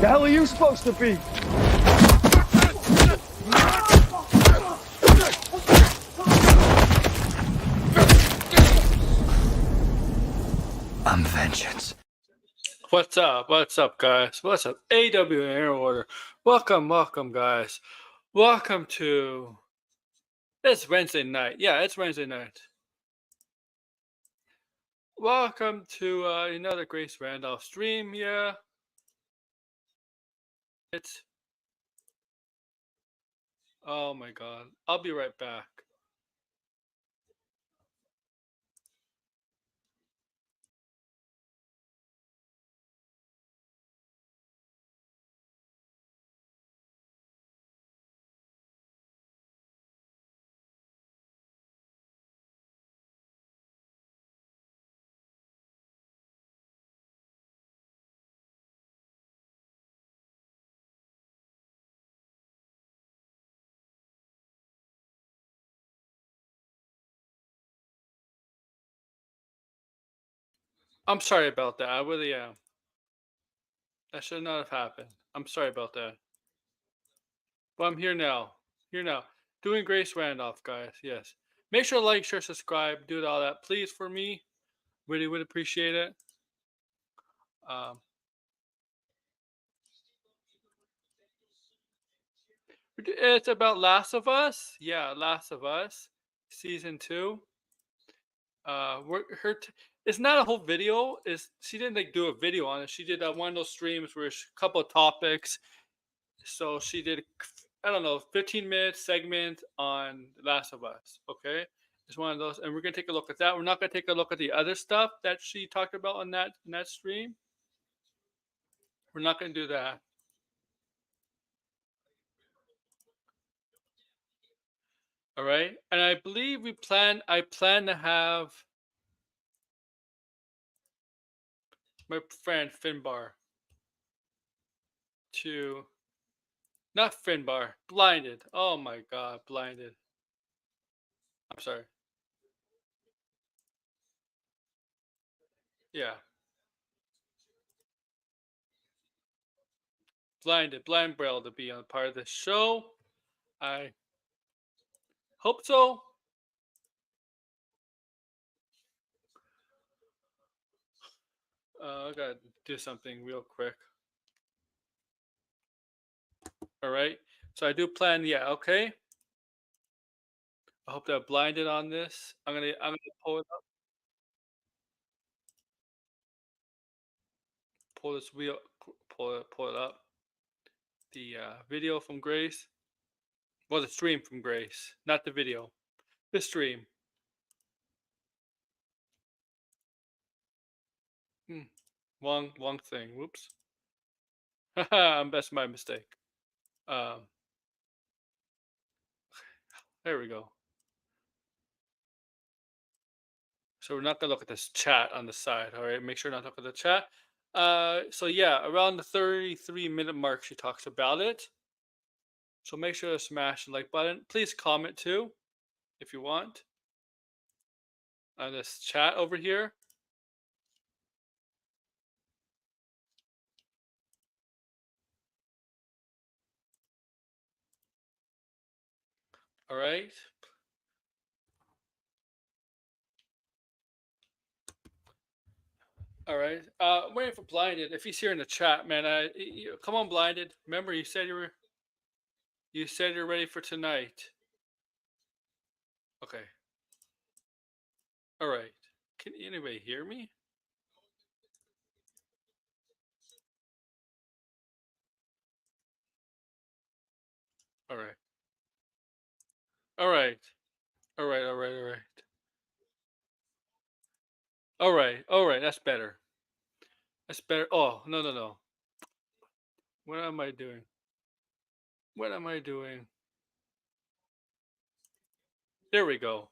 The hell are you supposed to be? I'm vengeance. What's up? What's up, guys? What's up? AW Air Order. Welcome, guys. Welcome to. It's Wednesday night. Yeah, it's Wednesday night. Welcome to another Grace Randolph stream. Yeah. It's. Oh my god. I'll be right back. I'm sorry about that. I really am. That should not have happened. I'm sorry about that. But I'm here now. Here now. Doing Grace Randolph, guys. Yes. Make sure to like, share, subscribe, do all that, please, for me. Really would appreciate it. It's about Last of Us. Yeah, Last of Us, season 2. It's not a whole video. She didn't like do a video on it. She did one of those streams where a couple of topics. So she did, I don't know, 15-minute segment on Last of Us. Okay, it's one of those, and we're gonna take a look at that. We're not gonna take a look at the other stuff that she talked about on that stream. We're not gonna do that. All right, and I believe I plan to have my friend Finbar to, not Finbar, Blinded. Oh my god, Blinded. I'm sorry. Yeah. Blind Braille to be on part of this show. I hope so. I gotta do something real quick. All right. So I do plan. Yeah. Okay. I hope that Blinded on this. I'm gonna pull it up. Pull this wheel. Pull it up. The video from Grace. Well, the stream from Grace, not the video. The stream. Wrong thing. Whoops. That's my mistake. There we go. So we're not gonna look at this chat on the side. All right, make sure not to look at the chat. So yeah, around the 33-minute mark, she talks about it. So make sure to smash the like button. Please comment too, if you want, on this chat over here. All right. All right. Waiting for Blinded. If he's here in the chat, man, come on, Blinded. Remember, you said you're ready for tonight. Okay. All right. Can anybody hear me? All right. All right. All right. All right. All right. All right. All right. That's better. That's better. Oh, no. What am I doing? What am I doing? There we go.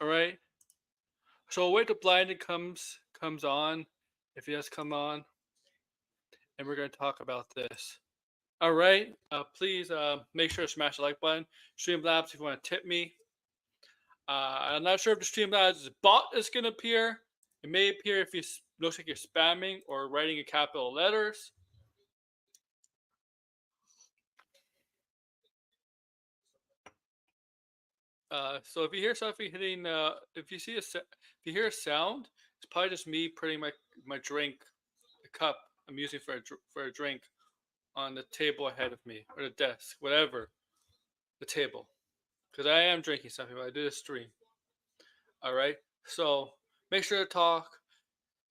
All right. So we'll wait till Blinded comes on, if he does come on, and we're going to talk about this. All right. Please make sure to smash the like button. Streamlabs, if you want to tip me. I'm not sure if the Streamlabs bot is going to appear. It may appear if you looks like you're spamming or writing in capital letters. So if you hear something hitting, if you see if you hear a sound, it's probably just me putting my drink, the cup I'm using for for a drink, on the table ahead of me or the desk, whatever the table, because I am drinking something. But I do this stream. All right. So make sure to talk,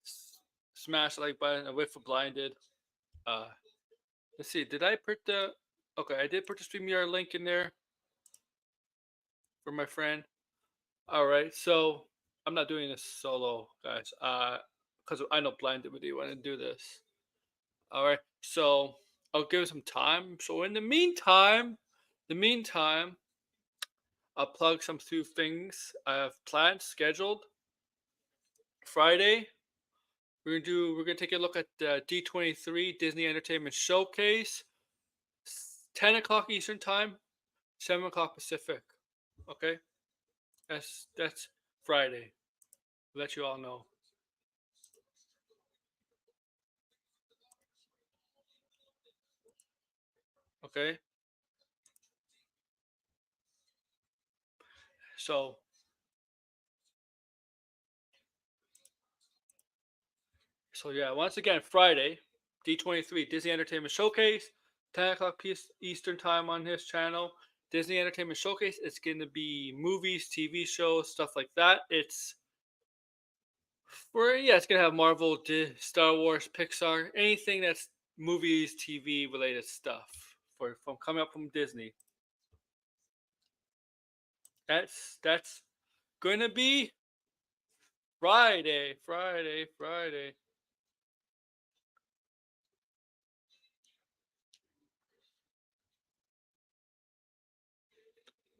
s- smash the like button. I wait for blinded. Uh, let's see. Did I put the? Okay, I did put the StreamYard link in there for my friend. All right, so I'm not doing this solo, guys. Because I know blinded with you want to do this. All right, so I'll give it some time. So in the meantime, I'll plug some few things I have planned, scheduled. Friday, we're gonna take a look at the D23 Disney Entertainment Showcase, 10 o'clock Eastern Time, 7 o'clock Pacific. Okay, that's Friday. I'll let you all know. Okay, so yeah, once again, Friday, D23 Disney Entertainment Showcase, 10 o'clock Eastern Time on his channel. Disney Entertainment Showcase. It's going to be movies, TV shows, stuff like that. It's gonna have Marvel, Star Wars, Pixar, anything that's movies, TV related stuff for from coming up from Disney. That's gonna be Friday.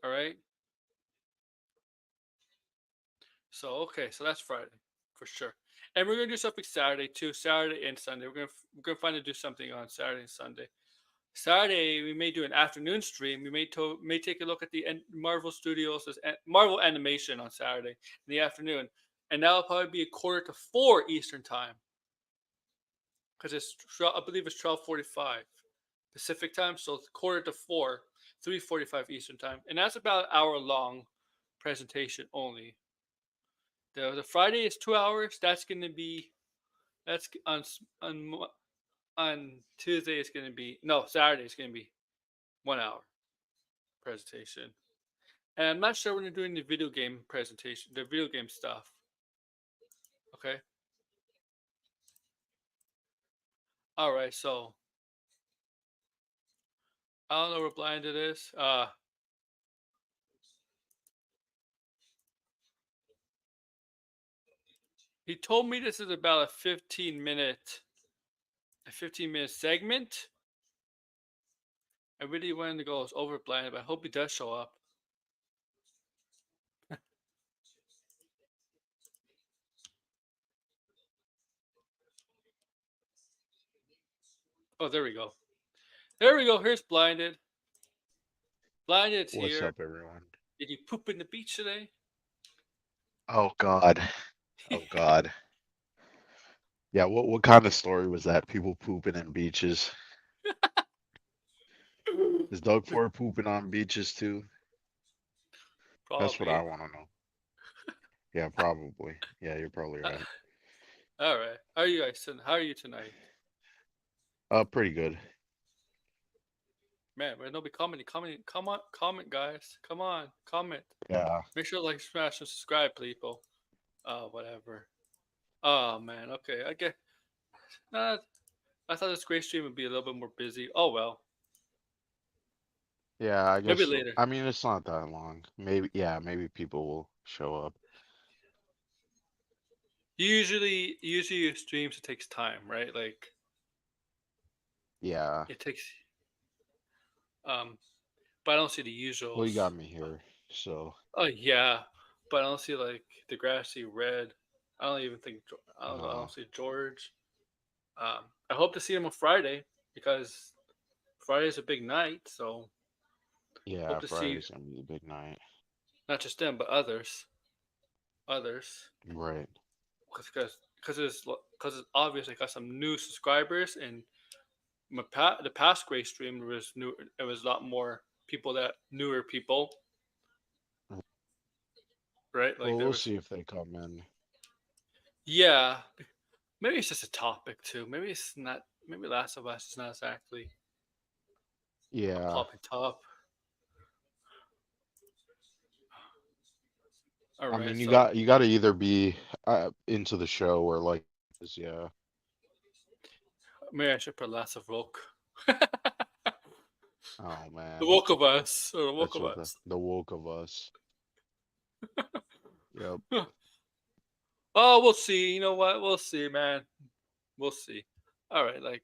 All right. So okay, so that's Friday for sure, and we're gonna do something Saturday too. Saturday and Sunday. We're gonna find to do something on Saturday and Sunday. Saturday we may do an afternoon stream. We may take a look at the Marvel Studios Marvel animation on Saturday in the afternoon, and that'll probably be a quarter to 4 Eastern time because I believe it's 12:45 Pacific time, so it's quarter to 4, 3:45 Eastern time, and that's about an hour long presentation only. The Friday is 2 hours. That's gonna be that's on Tuesday. It's gonna be no Saturday. It's gonna be 1 hour presentation. And I'm not sure when you're doing the video game presentation, the video game stuff. Okay. All right. So I don't know where blinded is. He told me this is about a 15-minute segment. I really wanted to go over blinded, but I hope he does show up. Oh, there we go. There we go. Here's blinded. Blinded's What's here. up, everyone? Did you poop in the beach today? Oh God. Oh God. Yeah, what kind of story was that? People pooping in beaches. Is Doug Ford pooping on beaches too? That's what I Probably. want to know. Yeah, probably. Yeah, you're probably Uh, right. all right. How are you guys? How are you tonight? Pretty good. Man, we're nobody commenting. Come on, comment, guys. Come on, comment. Yeah. Make sure to like, smash, and subscribe, people. Whatever. Oh man. Okay. I get. Nah, I thought this great stream would be a little bit more busy. Oh well. Yeah, I guess Maybe so. later. I mean, it's not that long. Maybe, yeah, maybe people will show up. Usually, your streams it takes time, right? Like Yeah. it takes. Um, but I don't see the Well, you usuals. got me here. So, Oh yeah, but I don't see like the grassy red. I don't even think. I no. don't see George. I hope to see him on Friday because Friday is a big night. So hope Yeah, to see Friday's gonna be the big night. not just them but others. Right. Because it's obviously got some new subscribers and the past Gray stream was new. It was a lot more people that newer people. right? Like Well, there we'll was, see if they come in. yeah. Maybe it's just a topic too. Maybe it's not. Maybe Last of Us is not exactly a Yeah. popping top. All I right, mean, so you got to either be into the show or like, yeah. maybe I should put Last of Woke. Oh The man, woke of us, or the woke that's of what us. the woke of us. Yep. Oh, we'll see. You know what? We'll see, man. We'll see. All right, like,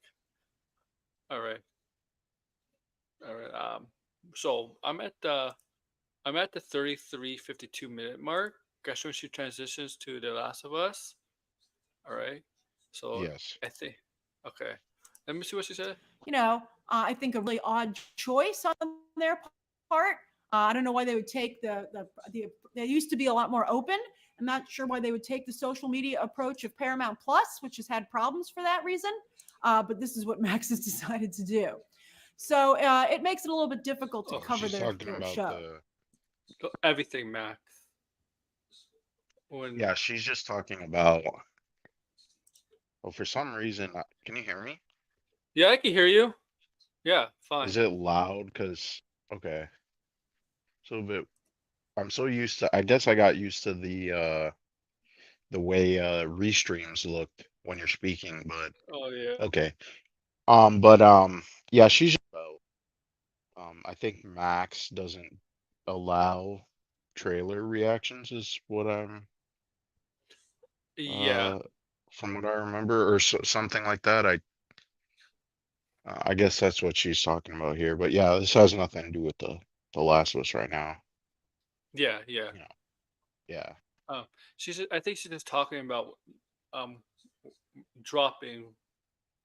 all right, all right. So I'm at the 33:52 minute mark. Guess when she transitions to The Last of Us. All right. So Yes. I think, okay. Let me see what she said. I think a really odd choice on their part. I don't know why they would take the. They used to be a lot more open. I'm not sure why they would take the social media approach of Paramount Plus, which has had problems for that reason. But this is what Max has decided to do. So it makes it a little bit difficult to Oh, cover she's talking their about show. the. Everything, Max. When Yeah, she's just talking about. Oh, for some reason, can you hear me? yeah, I can hear you. Yeah, Is fine. it loud? Cause okay, so a bit. I'm so used to. I guess I got used to the way restreams looked when you're speaking, but Oh yeah. okay. But yeah, she's about. I think Max doesn't allow trailer reactions, is what I'm Yeah. uh from what I remember, or something like that. I guess that's what she's talking about here. But yeah, this has nothing to do with the Last of Us right now. Yeah, yeah. You know, yeah, Um, I think she's just talking about um dropping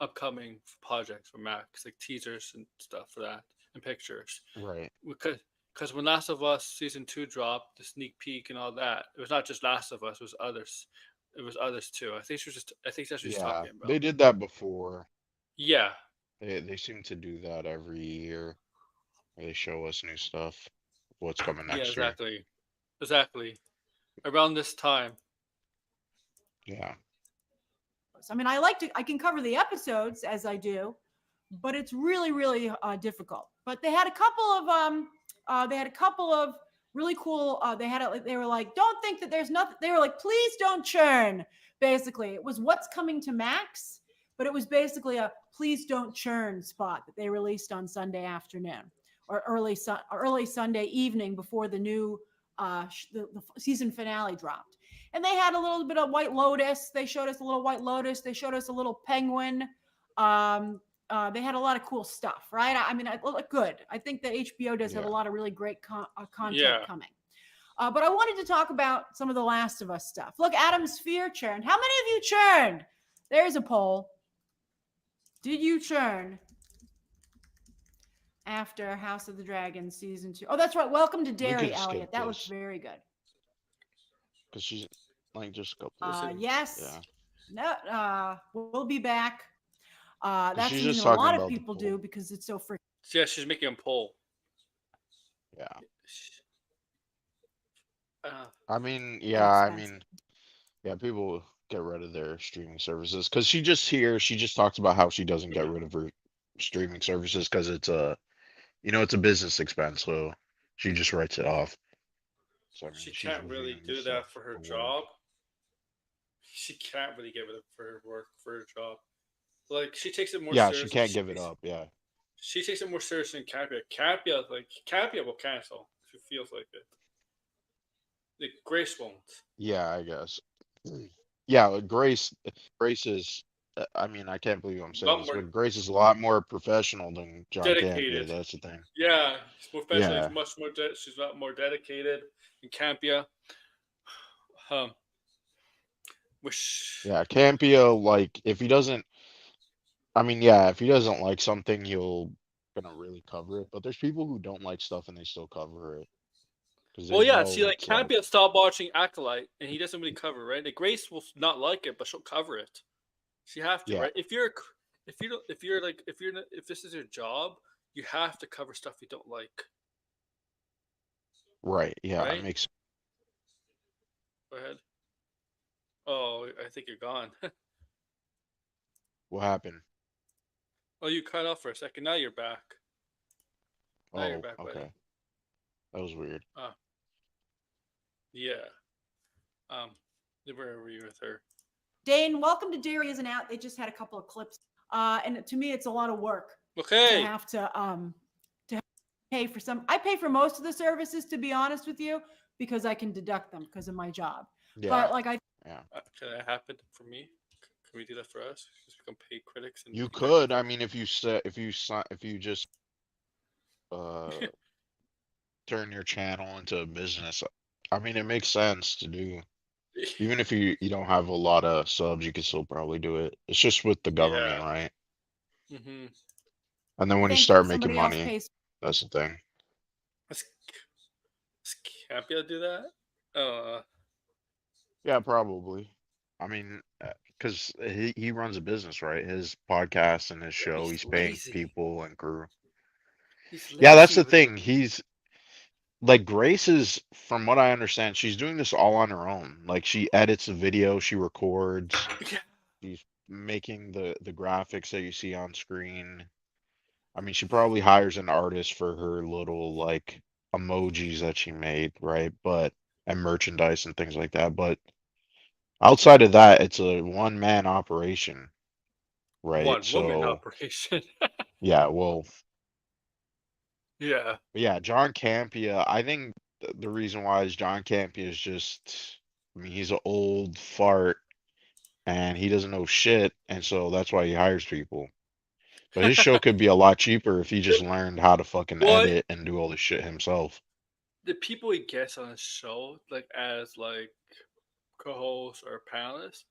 upcoming projects for Max, like teasers and stuff for that, and pictures. right, Because when Last of Us season two dropped, the sneak peek and all that, it was not just Last of Us, it was others. It was others too. I think that's what she's yeah. talking about. They did that before. Yeah. They seem to do that every year. Where they show us new stuff, what's coming Yeah, next year. exactly. Exactly. Around this time. Yeah, I mean, I can cover the episodes as I do, but it's really, really difficult. But they had a couple of really cool. They were like, don't think that there's nothing. They were like, please don't churn. Basically, it was what's coming to Max, but it was basically a please don't churn spot that they released on Sunday afternoon or early Sunday evening before the new the season finale dropped. And they had a little bit of White Lotus. They showed us a little White Lotus. They showed us a little penguin. They had a lot of cool stuff, right? I mean, it looked good. I think that HBO does have a yeah. lot of really great content Yeah. coming. But I wanted to talk about some of the Last of Us stuff. Look, Adam Sphere churned. How many of you churned? There's a poll. Did you churn after House of the Dragon season 2? Oh, that's right. Welcome to We Derry, can skip Elliot. That looks this very good. because she's like just a couple. Listen, Yes. Yeah, No. We'll be back. because That's she's something just a talking lot of about the people do poll. because it's so freaking. yeah, she's making a poll. Yeah, Uh, I mean, And yeah, I expensive. mean, yeah, people get rid of their streaming services because she just talks about how she doesn't get rid of her streaming services because it's it's a business expense, so she just writes it off. So I mean, she she's can't really reviewing this do stuff that for her for work. job. She can't really give it for her work for her job. Like she takes it more Yeah, she seriously. can't give it up. Yeah, She takes it more seriously than Capia. Capia will cancel if it feels like it. Like Grace won't. yeah, I guess. Yeah, Grace is. I mean, I can't believe I'm A saying lot this, more but Grace is a lot more professional than John Campea. dedicated. That's the thing. Yeah, especially it's Yeah, much more. She's a lot more dedicated in Campia. Um, which yeah, Campea, like if he doesn't, I mean, yeah, if he doesn't like something, he'll gonna really cover it. But there's people who don't like stuff and they still cover it because well, they yeah. know See, like it's like, Campia stopped watching Acolyte, and he doesn't really cover right. Like Grace will not like it, but she'll cover it. She have to, yeah, right? If you're, if you don't, if you're like, if you're, if this is your job, you have to cover stuff you don't like, right, yeah, it right? makes Go ahead. Oh, I think you're gone. What happened? Oh, you cut off for a second. Now you're back. Now you're Oh, back, buddy. okay. That was weird. Yeah. Um, where were you with her? Dane, welcome to Dairy Isn't Out. They just had a couple of clips. And to me, it's a lot of work to Okay. have to pay for some. I pay for most of the services, to be honest with you, because I can deduct them because of my job. Yeah. But like Yeah. Can that happen for me? Can we do that for us? Just become paid critics and You deduct could. it I mean, if you just turn your channel into a business, I mean, it makes sense to do. from- Even if you don't have a lot of subs, you can still probably do it. It's just with the government, Yeah. right? Mm-hmm. And then when you think start making somebody else money, pays. that's the thing. Can't be able to do that. Yeah, probably. I mean, because he runs a business, right? His podcast and his show, He's he's paying lazy. people and crew. He's Yeah, that's lazy the thing. He's like Grace is, from what I understand, she's doing this all on her own. Like she edits the video, she records, Yeah. she's making the graphics that you see on screen. I mean, she probably hires an artist for her little like emojis that she made, right? But and merchandise and things like that. But outside of that, it's a one-man operation, right? One woman So operation. yeah, well, Yeah. yeah, John Campia. I think the reason why is John Campia is just, I mean, he's an old fart and he doesn't know shit, and so that's why he hires people. But his show could be a lot cheaper if he just learned how to fucking What edit and do all this shit himself. the people he gets on his show, like as like co-hosts or panelists,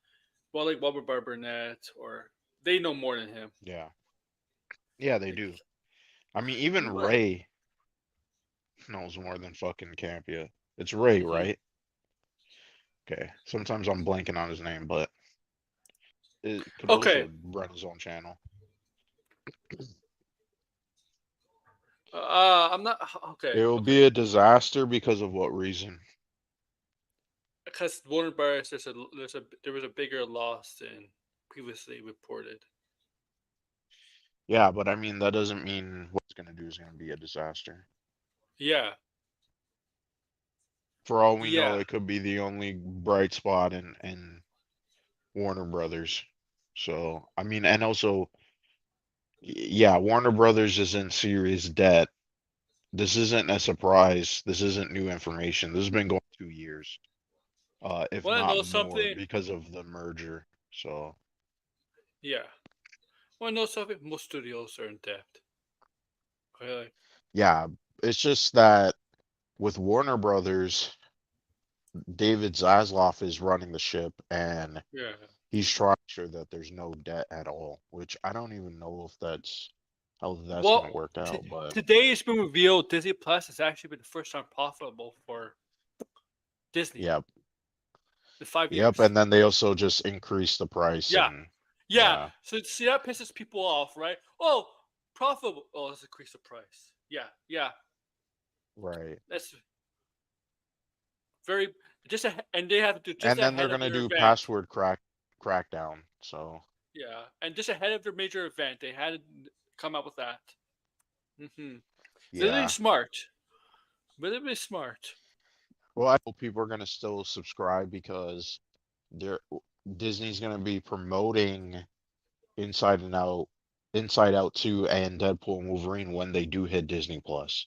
well, like Robert Burnett, or they know more than him. Yeah. Yeah, they Like, do. I mean, even what? Ray knows more than fucking Campia. It's Ray, Mm-hmm. right? Okay. Sometimes I'm blanking on his name, but it could Okay. also run his own channel. I'm not okay. It will Okay. be a disaster because of what reason? Because Warner Brothers, there was a bigger loss than previously reported. Yeah, but I mean, that doesn't mean what it's going to do is going to be a disaster. Yeah. For all we know, Yeah. it could be the only bright spot in Warner Brothers. So, I mean, and also, yeah, Warner Brothers is in serious debt. This isn't a surprise. This isn't new information. This has been going 2 years, if Want to not know more, something? because of the merger. So, Yeah. Want to know something? Most studios are in debt. Okay. yeah, it's just that with Warner Brothers, David Zaslav is running the ship, and Yeah. he's trying to make sure that there's no debt at all, which I don't even know if that's how that's Well, gonna work out, but today it's been revealed Disney Plus has actually been the first time profitable for Disney yep, in 5 yep, years. and then they also just increased the price Yeah. and Yeah. yeah, So see that pisses people off, right? Oh, profitable. Oh, let's increase the price. Yeah. Yeah. right. That's very and they have to do just And then they're ahead of gonna their do event. password crackdown. So Yeah, and just ahead of their major event, they had to come up with that. Mm-hmm. Really yeah. smart. Really smart. Well, I hope people are gonna still subscribe because they're Disney's gonna be promoting Inside and Out, Inside Out 2 and Deadpool and Wolverine when they do hit Disney Plus.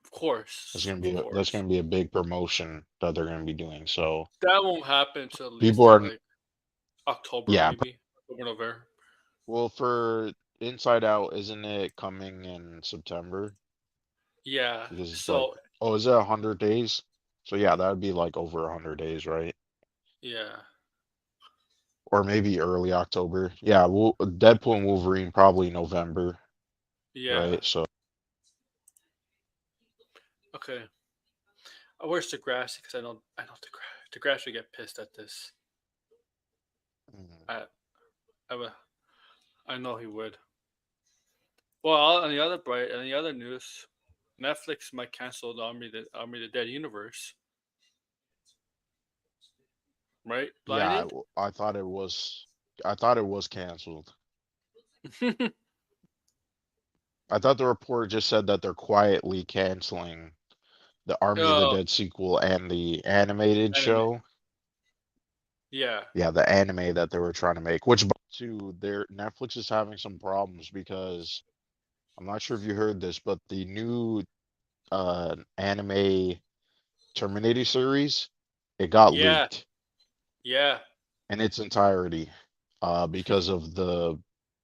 Of course. Of That's course. gonna be a big promotion that they're gonna be doing. So That won't happen until at people least are, like October, yeah. maybe. October, November. Well, for Inside Out, isn't it coming in September? Yeah. Because it's like, So oh, is it 100 days? So yeah, that would be like over 100 days, right? yeah. Or maybe early October. Yeah, Deadpool and Wolverine probably November, Yeah. right? So Okay. Where's Degrassi? Because I know Degrassi would get pissed at this. mm, I I, would- I know he would. Well, on the other news, Netflix might cancel the Army of the Dead universe. right? Yeah, Blinded. I thought it was. I thought it was canceled. I thought the report just said that they're quietly canceling the Army of the Oh, Dead sequel and the animated anime. show. Yeah. Yeah, the anime that they were trying to make, which too, their Netflix is having some problems because I'm not sure if you heard this, but the new anime Terminator series, it got Yeah. leaked Yeah. in its entirety because of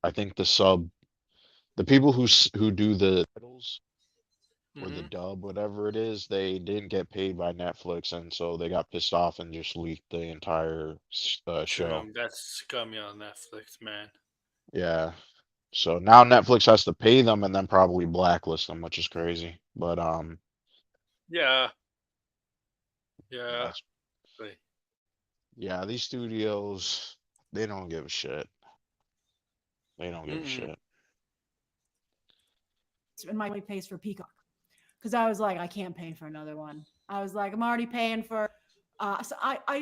I think the people who do the titles or the Hmm. dub, whatever it is, they didn't get paid by Netflix, and so they got pissed off and just leaked the entire show. That's scummy on Netflix, man. Yeah. So now Netflix has to pay them and then probably blacklist them, which is crazy. But Yeah. Yeah. that's Wait. yeah, these studios, they don't give a shit. They don't give a Mm-mm. shit. And my family pays for Peacock because I was like, I can't pay for another one. I was like, I'm already paying for. So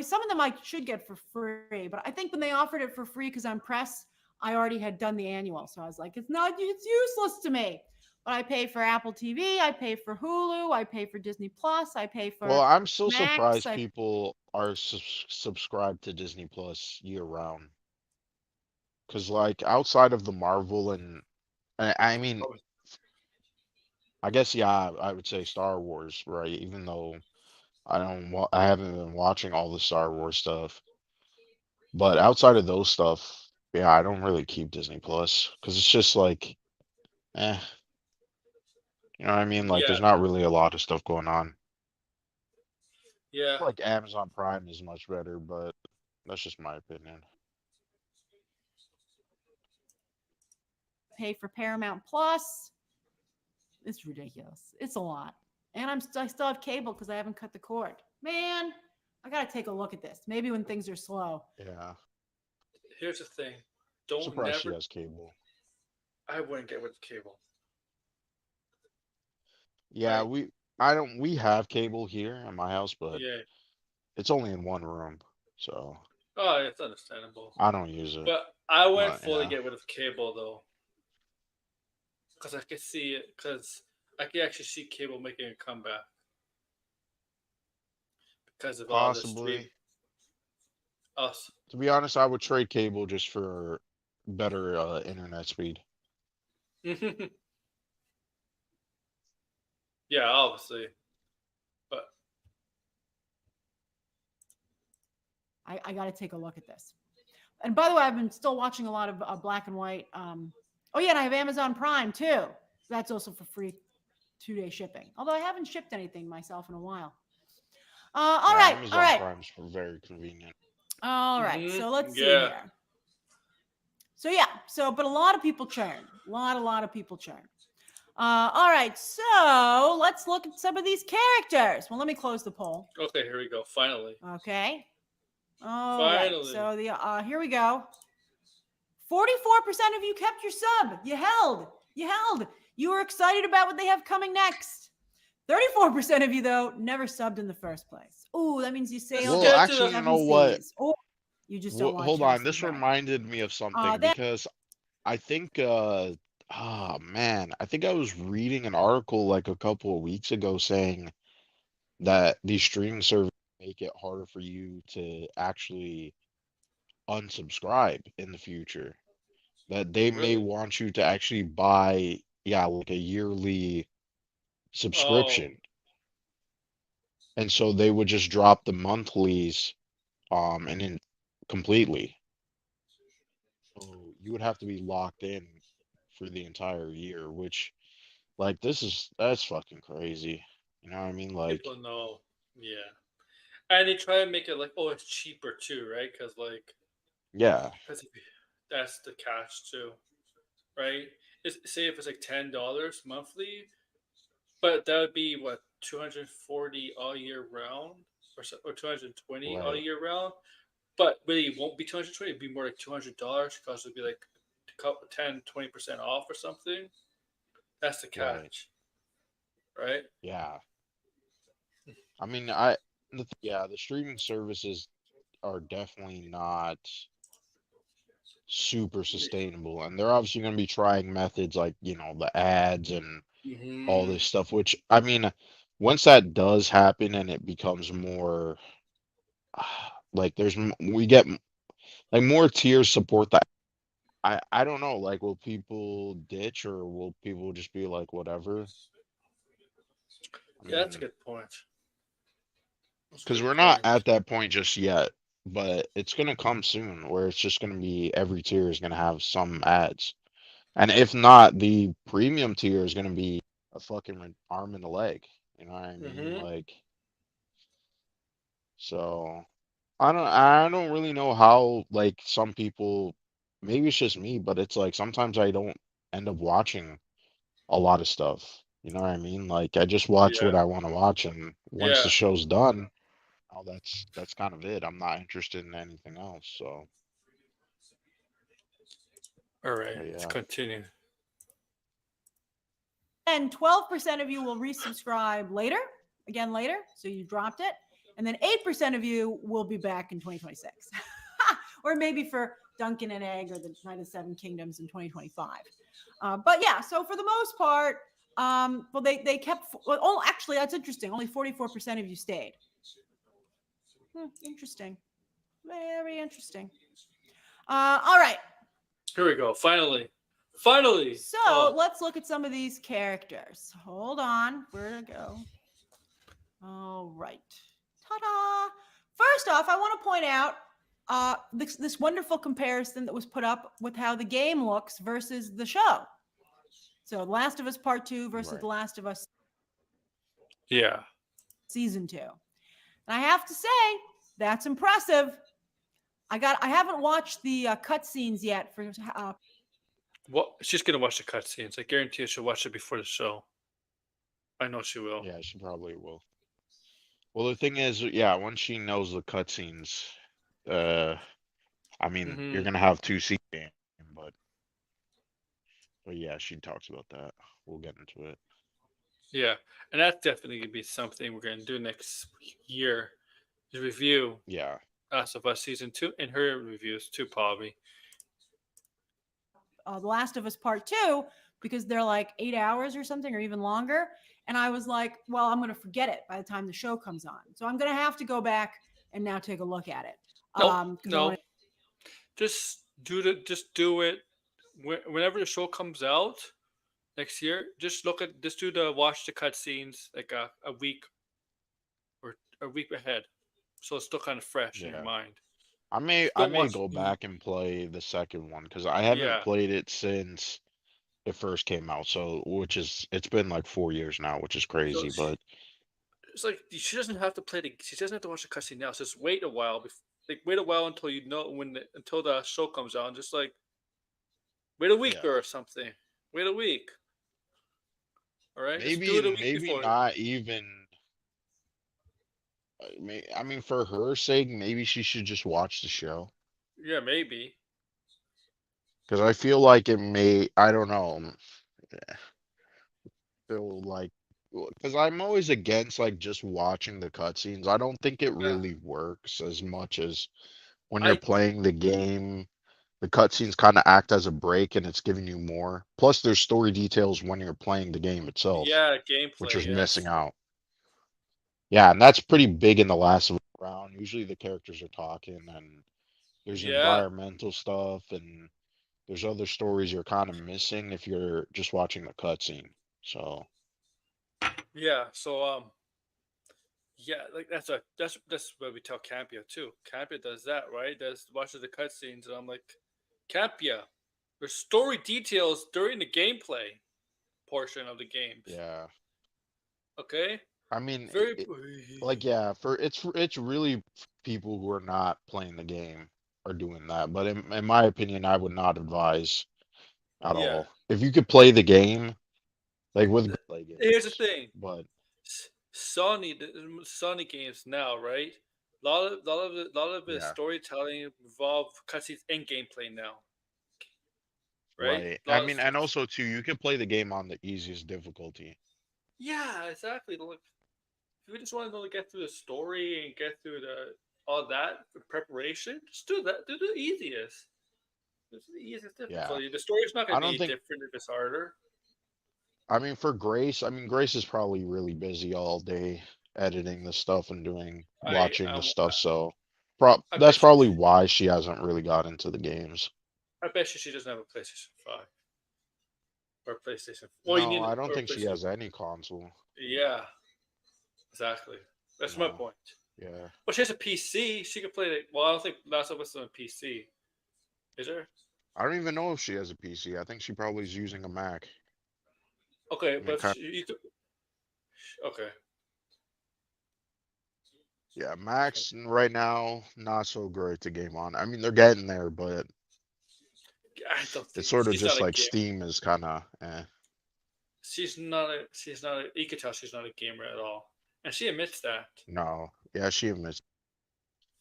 some of them I should get for free, but I think when they offered it for free because I'm press, I already had done the annual, so I was like, it's useless to me. But I pay for Apple TV, I pay for Hulu, I pay for Disney Plus, I pay Well, for I'm so Max. surprised people are subscribed to Disney Plus year round. Because like outside of the Marvel and I mean, Oh, I guess yeah, I would say Star Wars, right? Even though I haven't been watching all the Star Wars stuff. But outside of those stuff, yeah, I don't really keep Disney Plus because it's just like, eh, you know what I mean? Like, yeah. there's not really a lot of stuff going on. Yeah. Like Amazon Prime is much better, but that's just my opinion. Pay for Paramount Plus. It's ridiculous. It's a lot, and I still have cable because I haven't cut the cord. Man, I gotta take a look at this. Maybe when things are slow. Yeah, Here's the thing. I'm Don't surprised she never. has cable. I wouldn't get with cable. Yeah, Like, we have cable here in my house, but yeah. it's only in one room, so Oh, it's understandable. I don't use it. But I wouldn't But fully yeah, get rid of cable though, because I could see it. Because I could actually see cable making a comeback because of all the stream. possibly. Us. To be honest, I would trade cable just for better internet speed. Yeah, obviously. But I got to take a look at this. And by the way, I've been still watching a lot of black and white. Oh yeah, and I have Amazon Prime too. That's also for free 2-day shipping. Although I haven't shipped anything myself in a while. All Yeah, right, all Amazon right, Prime's very convenient. all right. So let's see yeah, here. So yeah, but a lot of people churn. A lot of people churn. All right, so let's look at some of these characters. Well, let me close the poll. okay, here we go. Finally, Okay. All right. finally. So here we go. 44% of you kept your sub. You held. You held. You were excited about what they have coming next. 34% of you, though, never subbed in the first place. Ooh, that means you Let's sailed Well, get to actually, the. you seven know what? seas. Or you just don't watch Hold House on. of the This Dragon. reminded me of something Then because I think oh man, I think I was reading an article like a couple of weeks ago saying that these streaming services make it harder for you to actually unsubscribe in the future. That they may Really? want you to actually buy, yeah, like a yearly Oh, subscription. And so they would just drop the monthlies and then completely. So you would have to be locked in for the entire year, which like that's fucking crazy. You know what I mean? Like, people know. Yeah, and they try to make it like, oh, it's cheaper too, right? yeah, Because that's the catch too, right? Say if it's like $10 monthly, but that would be what 240 all year round, or 220 all right, year round. But really, it won't be 220. It'd be more like $200 because it'd be like 10-20% off or something. That's the right. catch, right? Yeah. I mean, yeah, the streaming services are definitely not super sustainable, and they're obviously going to be trying methods like, the ads and all Hmm. this stuff, which I mean, once that does happen and it becomes more like we get like more tiers support that. I don't know, like, will people ditch or will people just be like whatever? I Yeah, that's a mean, good point. That's a because good we're not point. at that point just yet, but it's gonna come soon where it's just gonna be every tier is gonna have some ads. And if not, the premium tier is gonna be a fucking arm and a leg. You know what I mean? Hmm. Like, so I don't really know how, like, some people, maybe it's just me, but it's like sometimes I don't end up watching a lot of stuff. You know what I mean? Like, I just watch Yeah. what I want to watch, and once Yeah. the show's done, oh, that's kind of it. I'm not interested in anything else. So, All right. but Let's yeah, continue. And 12% of you will resubscribe later, again later. So you dropped it. And then 8% of you will be back in 2026. Or maybe for Duncan and Egg or the Night of the Seven Kingdoms in 2025. But yeah, so for the most part, well, they kept, well, oh, actually, that's interesting. Only 44% of you stayed. Interesting. Very interesting. All right. Here we go. Finally. Finally. So Oh, let's look at some of these characters. Hold on. Where'd it go? All right. Ta-da! First off, I want to point out this wonderful comparison that was put up with how the game looks versus the show. So, The Last of Us Part 2 versus right. The Last of Us yeah. Season 2. And I have to say, that's impressive. I haven't watched the cutscenes yet for What? She's gonna watch the cutscenes. I guarantee you she'll watch it before the show. I know she will. Yeah, she probably will. Well, the thing is, yeah, once she knows the cutscenes, uh, I mean, you're Hmm. gonna have two seasons, but but yeah, she talks about that. We'll get into it. Yeah, and that's definitely gonna be something we're gonna do next year. Is review Yeah, Last of Us season 2 and her reviews too, probably. The Last of Us Part 2 because they're like 8 hours or something or even longer. And I was like, well, I'm going to forget it by the time the show comes on. So I'm going to have to go back and now take a look at it. No, Because I want no, just do it whenever the show comes out next year. Just do the watch the cutscenes like a week or a week ahead, so it's still kind of fresh in your yeah. mind. I Don't may watch. go back and play the second one because I haven't Yeah, played it since it first came out. So, it's been like 4 years now, which is so crazy. But it's like she doesn't have to play the. She doesn't have to watch the cutscene now. So just wait a while. Like wait a while until you know until the show comes out. And just like wait a week yeah, or something. Wait a week. All right, just do it a week maybe before. not even. I mean, for her sake, maybe she should just watch the show Yeah, maybe. because I feel like it may. I don't know. Feel like because I'm always against like just watching the cutscenes. I don't think it Yeah, really works as much as when you're I playing the game. The cutscenes kind of act as a break and it's giving you more. Plus, there's story details when you're playing the game itself, yeah which gameplay. is missing Yes. out. Yeah, and that's pretty big in the last round. Usually the characters are talking and there's Yeah, environmental stuff and there's other stories you're kind of missing if you're just watching the cutscene. So, yeah. So yeah, like that's what we tell Campia too. Campia does that, right? Does watches the cutscenes, and I'm like, Campia, there's story details during the gameplay portion of the games. yeah. Okay, I mean, very. like, yeah, it's really people who are not playing the game are doing that. But in my opinion, I would not advise at Yeah. all. If you could play the game, like with play Here's the games, thing. but Sony games now, right? A lot of the yeah, storytelling involve cutscenes and gamelay now, right? right. A I lot of, mean, and also too, you could play the game on the easiest difficulty. yeah, exactly. Like, if you just want to get through the story and get through the all that preparation, just do that. Do the easiest. It's the easiest Yeah. difficulty. The story's not I gonna don't be think different if it's harder. I mean for Grace, I mean Grace is probably really busy all day editing the stuff and doing I watching the I, stuff, so I that's bet you. probably why she hasn't really got into the games. I bet you she doesn't have a PlayStation 5 or PlayStation. Well, you No, need I don't or think she PlayStation. has any console. Yeah, exactly. That's my No. point. Yeah. Well, she has a PC. She could play it. Well, I don't think Last of Us is on PC. Is there? I don't even know if she has a PC. I think she probably is using a Mac. Okay, I mean, but okay. yeah, Macs right now not so great to game on. I mean, they're getting there, but I don't it's think sort of she's not just a like gamer. Steam is kind of She's not a. She's not a. You can tell she's not a gamer at all, and she admits that. no. Yeah, she admits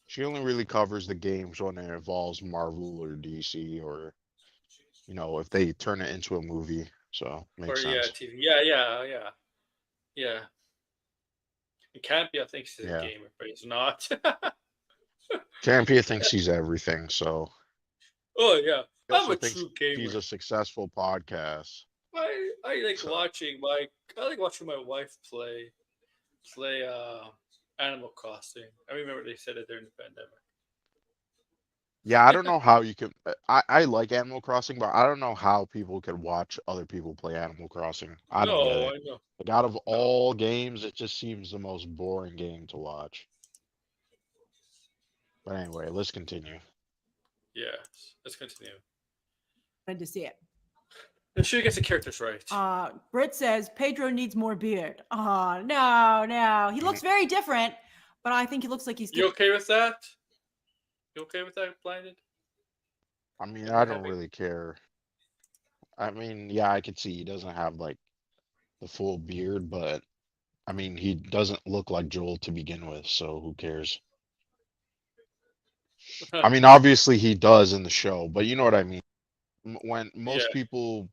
she only really covers the games when it involves Marvel or DC or if they turn it into a movie. So Or makes yeah, sense. TV. Yeah. It can't be. I think she's a Yeah, gamer, but he's not. Champion thinks he's everything. So Oh yeah, he I'm also a thinks true he's gamer. a successful podcast. I like So watching my. I like watching my wife play Animal Crossing. I remember they said it during the pandemic. yeah, I don't know how you can. I like Animal Crossing, but I don't know how people could watch other people play Animal Crossing. I don't get No, it. I know. Like out of No. all games, it just seems the most boring game to watch. But anyway, let's continue. Yes. Let's continue. Good to see it. Make sure you get the characters right. Britt says Pedro needs more beard. Oh, no. He Mhm. looks very different, but I think he looks like he's You getting. okay with that? You okay with that, Blinded? I mean, Him I don't having? really care. I mean, yeah, I could see he doesn't have like the full beard, but I mean, he doesn't look like Joel to begin with, so who cares? I mean, obviously he does in the show, but you know what I mean. When Yeah. most people,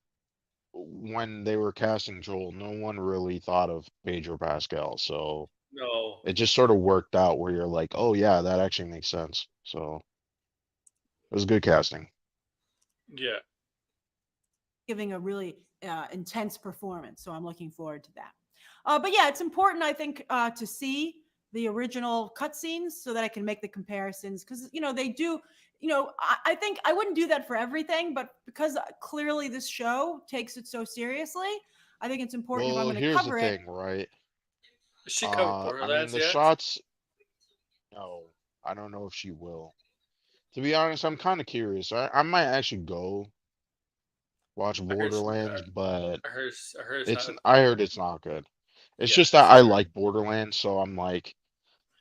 when they were casting Joel, no one really thought of Pedro Pascal, so No. it just sort of worked out where you're like, oh yeah, that actually makes sense. So it was good casting. Yeah. giving a really intense performance. So I'm looking forward to that. But yeah, it's important, I think, to see the original cutscenes so that I can make the comparisons because they do. I think I wouldn't do that for everything, but because clearly this show takes it so seriously, I think it's important if I'm Well, going to here's the cover it. thing, right? Is she covered I mean, Borderlands the yet? shots, no, I don't know if she will. To be honest, I'm kind of curious. I might actually go watch I heard. Borderlands, but I heard it's not. I heard it's not good. It's Yeah, just that that's I what I heard. like Borderlands, so I'm like,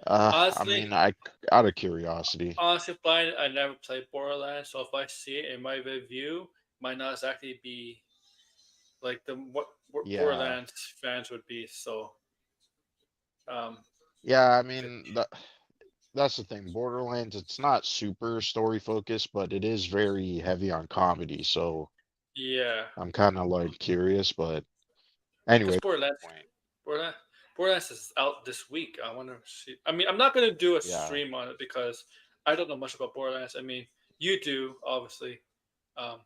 I Honestly, mean, I out of curiosity. honestly, Blind, I never played Borderlands, so if I see it in my review, might not exactly be like the what Yeah. Borderlands fans would be. So, um, Yeah, I mean, that's the thing. Borderlands, it's not super story focused, but it is very heavy on comedy, so yeah, I'm kind of like curious, but because anyway, point. Borderlands, Borderlands is out this week. I wonder. If I mean, I'm not gonna do a Yeah. stream on it because I don't know much about Borderlands. I mean, you do obviously. Um,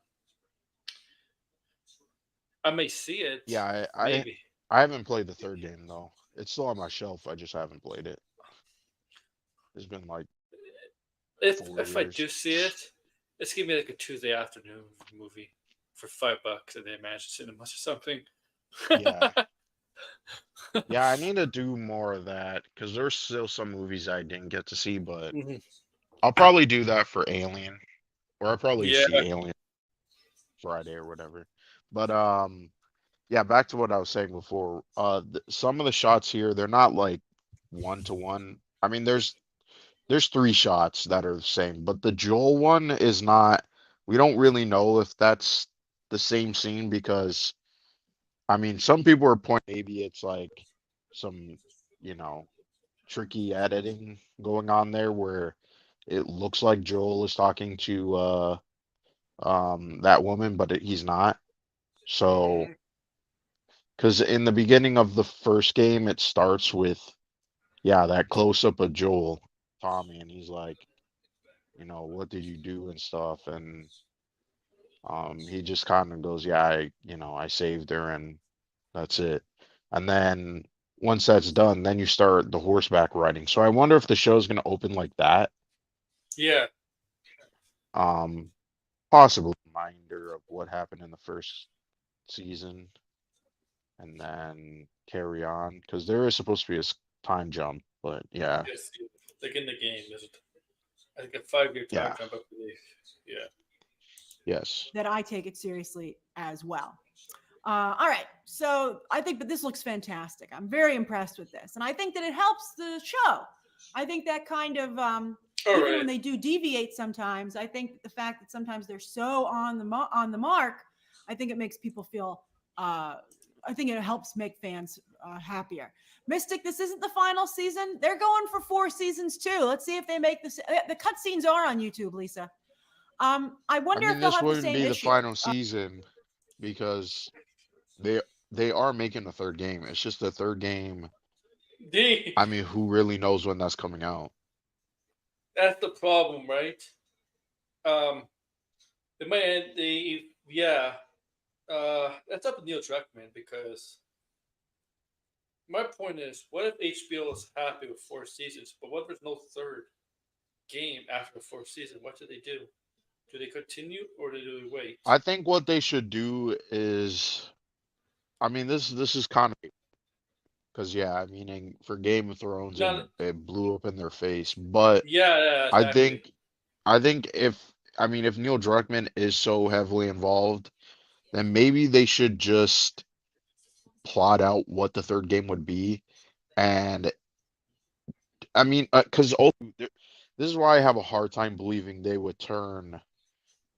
I may see it, Yeah, maybe. I haven't played the third game though. It's still on my shelf. I just haven't played it. It's been like If I 4 years. do see it, it's gonna be like a Tuesday afternoon movie for $5 at the Imagine Cinemas or something. Yeah. Yeah, I need to do more of that because there's still some movies I didn't get to see, but Mhm. I'll probably do that for Alien, or I'll probably Yeah, see Alien Friday or whatever. But yeah, back to what I was saying before. Some of the shots here, they're not like one to one. I mean, there's three shots that are the same, but the Joel one is not. We don't really know if that's the same scene because I mean, some people are pointing maybe it's like some, you know, tricky editing going on there where it looks like Joel is talking to that woman, but he's not. So, mhm. because in the beginning of the first game, it starts with yeah that close up of Joel. Tommy, and he's like, what did you do and stuff, and he just kind of goes, yeah, I saved her, and that's it. And then once that's done, then you start the horseback riding. So I wonder if the show's gonna open like that. Yeah. Um, Possible reminder of what happened in the first season, and then carry on because there is supposed to be a time jump, but yeah, Yes. Like in the game, there's I think a 5 year time yeah, jump, I believe. Yeah. yes. That I take it seriously as well. All right, so I think that this looks fantastic. I'm very impressed with this, and I think that it helps the show. I think that kind of All even right. when they do deviate sometimes, I think the fact that sometimes they're so on the mark, I think it makes people feel. I think it helps make fans happier. Mystic, this isn't the final season. They're going for 4 seasons too. Let's see if they make this. The cutscenes are on YouTube, Lisa. I I wonder mean, if they'll this have the wouldn't same be the issue. final season because they they are making a third game. It's just the third game. The I mean, who really knows when that's coming out? That's the problem, right? Um, it might end the yeah. That's up to Neil Druckmann because my point is, what if HBO is happy with 4 seasons, but what if there's no third game after the fourth season? What do they do? Do they continue or do they wait? I think what they should do is, I mean, this is kind of because yeah, I mean, for Game of Thrones, Not it blew up in their face, but yeah, I exactly. think I think if Neil Druckmann is so heavily involved, then maybe they should just plot out what the third game would be. And I mean, because this is why I have a hard time believing they would turn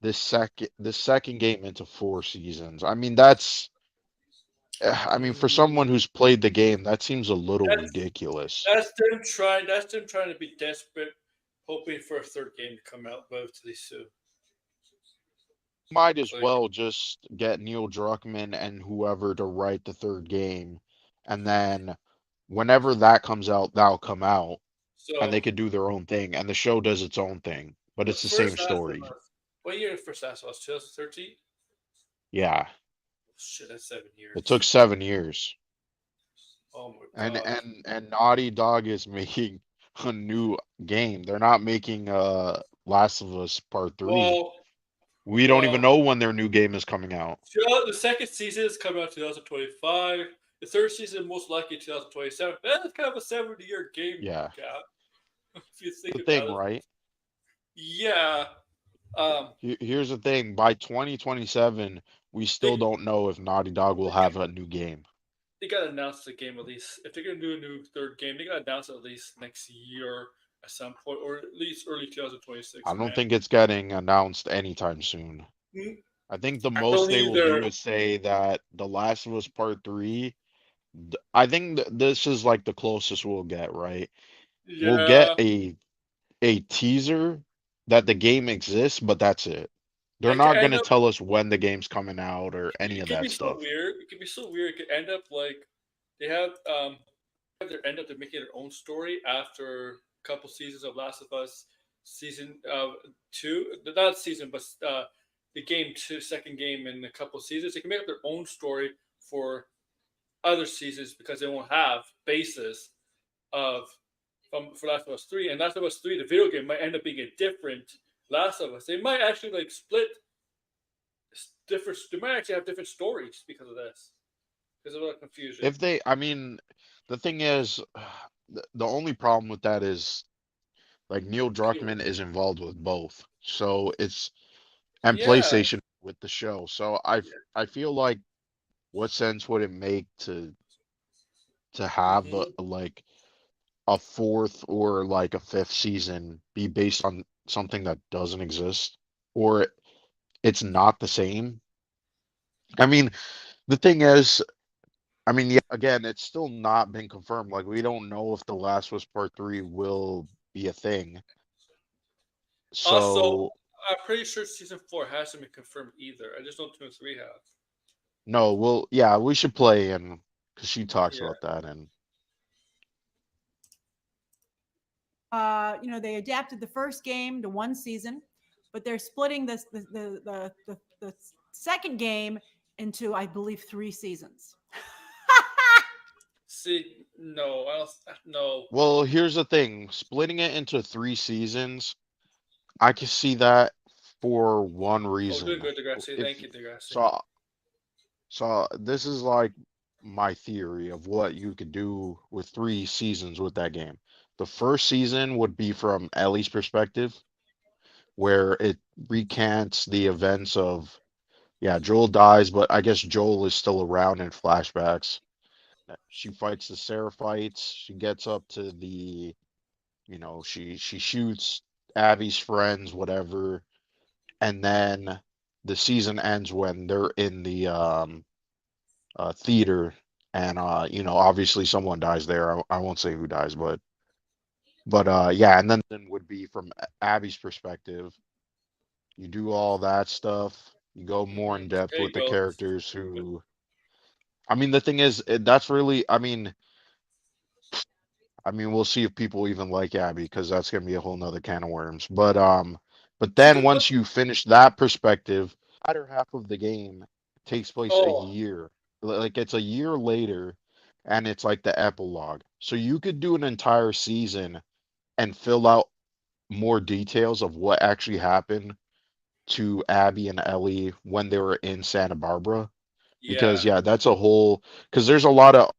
this second game into 4 seasons. I mean, I mean, for someone Mm, who's played the game, that seems a little That's ridiculous. that's them trying. That's them trying to be desperate, hoping for a third game to come out relatively soon. Might as Like well just get Neil Druckmann and whoever to write the third game, and then whenever that comes out, that'll come out, and they so, could do their own thing, and the show does its own thing, but the it's the same first Last of story. Us. What year the first Last of Us? 2013. Yeah, Shit, that's seven it took years. 7 years. Oh my And god. and and Naughty Dog is making a new game. They're not making Last of Us Part 3. Well, We don't even well, know when their new game is coming out. the second season is coming out 2025. The third season most likely 2027. That's kind of a 7 year game Yeah. gap if you think The about thing, it. right? Yeah. Um, Here's the thing, by 2027, we they still don't know if Naughty Dog will have a new game. they gotta announce the game at least. If they're gonna do a new third game, they gotta announce it at least next year at some point, or at least early I 2026, don't man. think it's getting announced anytime soon. Mm, I think the I most don't they will do either. is say that The Last of Us Part 3, I think this is like the closest we'll get, right? We'll get Yeah. a teaser that the game exists, but that's it. They're I could not going end to up. tell us when the game's coming out or any It of could be that so stuff. weird. It could be so weird. It could end up like they have their end up they're making their own story after a couple seasons of Last of Us season two, not season, but the game two, second game in a couple seasons. They can make up their own story for other seasons because they won't have basis of for Last of Us 3. And Last of Us 3, the video game, might end up being a different Last of Us. They might actually like split different. They might actually have different stories because of this. There's a lot of confusion. I mean, the thing is, the only problem with that is like Neil Druckmann is involved with both. So and Yeah. PlayStation with the show. So I feel like what sense would it make to have Mm-hmm. like a fourth or like a fifth season be based on something that doesn't exist or it's not the same? I mean, the thing is, I mean, yeah, again, it's still not been confirmed. Like, we don't know if The Last of Us Part 3 will be a thing. Also, So, I'm pretty sure season 4 hasn't been confirmed either. I just know 2 and 3 have. no, yeah, we should play and because she talks Yeah. about that and they adapted the first game to one season, but they're splitting the second game into, I believe, 3 seasons. See, no, I don't. No. Well, here's the thing. Splitting it into 3 seasons, I can see that for one Oh, doing reason. good, Degrassi. If Thank you, Degrassi. so, so this is like my theory of what you could do with 3 seasons with that game. The first season would be from Ellie's perspective, where it recants the events of, yeah, Joel dies, but I guess Joel is still around in flashbacks. She fights the Seraphites. She gets up to the, she shoots Abby's friends, whatever, and then the season ends when they're in the theater, and obviously someone dies there. I won't say who dies, but yeah, and then would be from Abby's perspective. You do all that stuff. You go more in depth There with you the go. characters who, I mean, the thing is, that's really, I mean, we'll see if people even like Abby because that's gonna be a whole nother can of worms. But See, then once you finish that perspective, the latter half of the game takes place a oh, year, like it's a year later, and it's like the epilogue. So you could do an entire season and fill out more details of what actually happened to Abby and Ellie when they were in Santa Barbara. Because yeah. yeah, that's a whole, because there's a lot of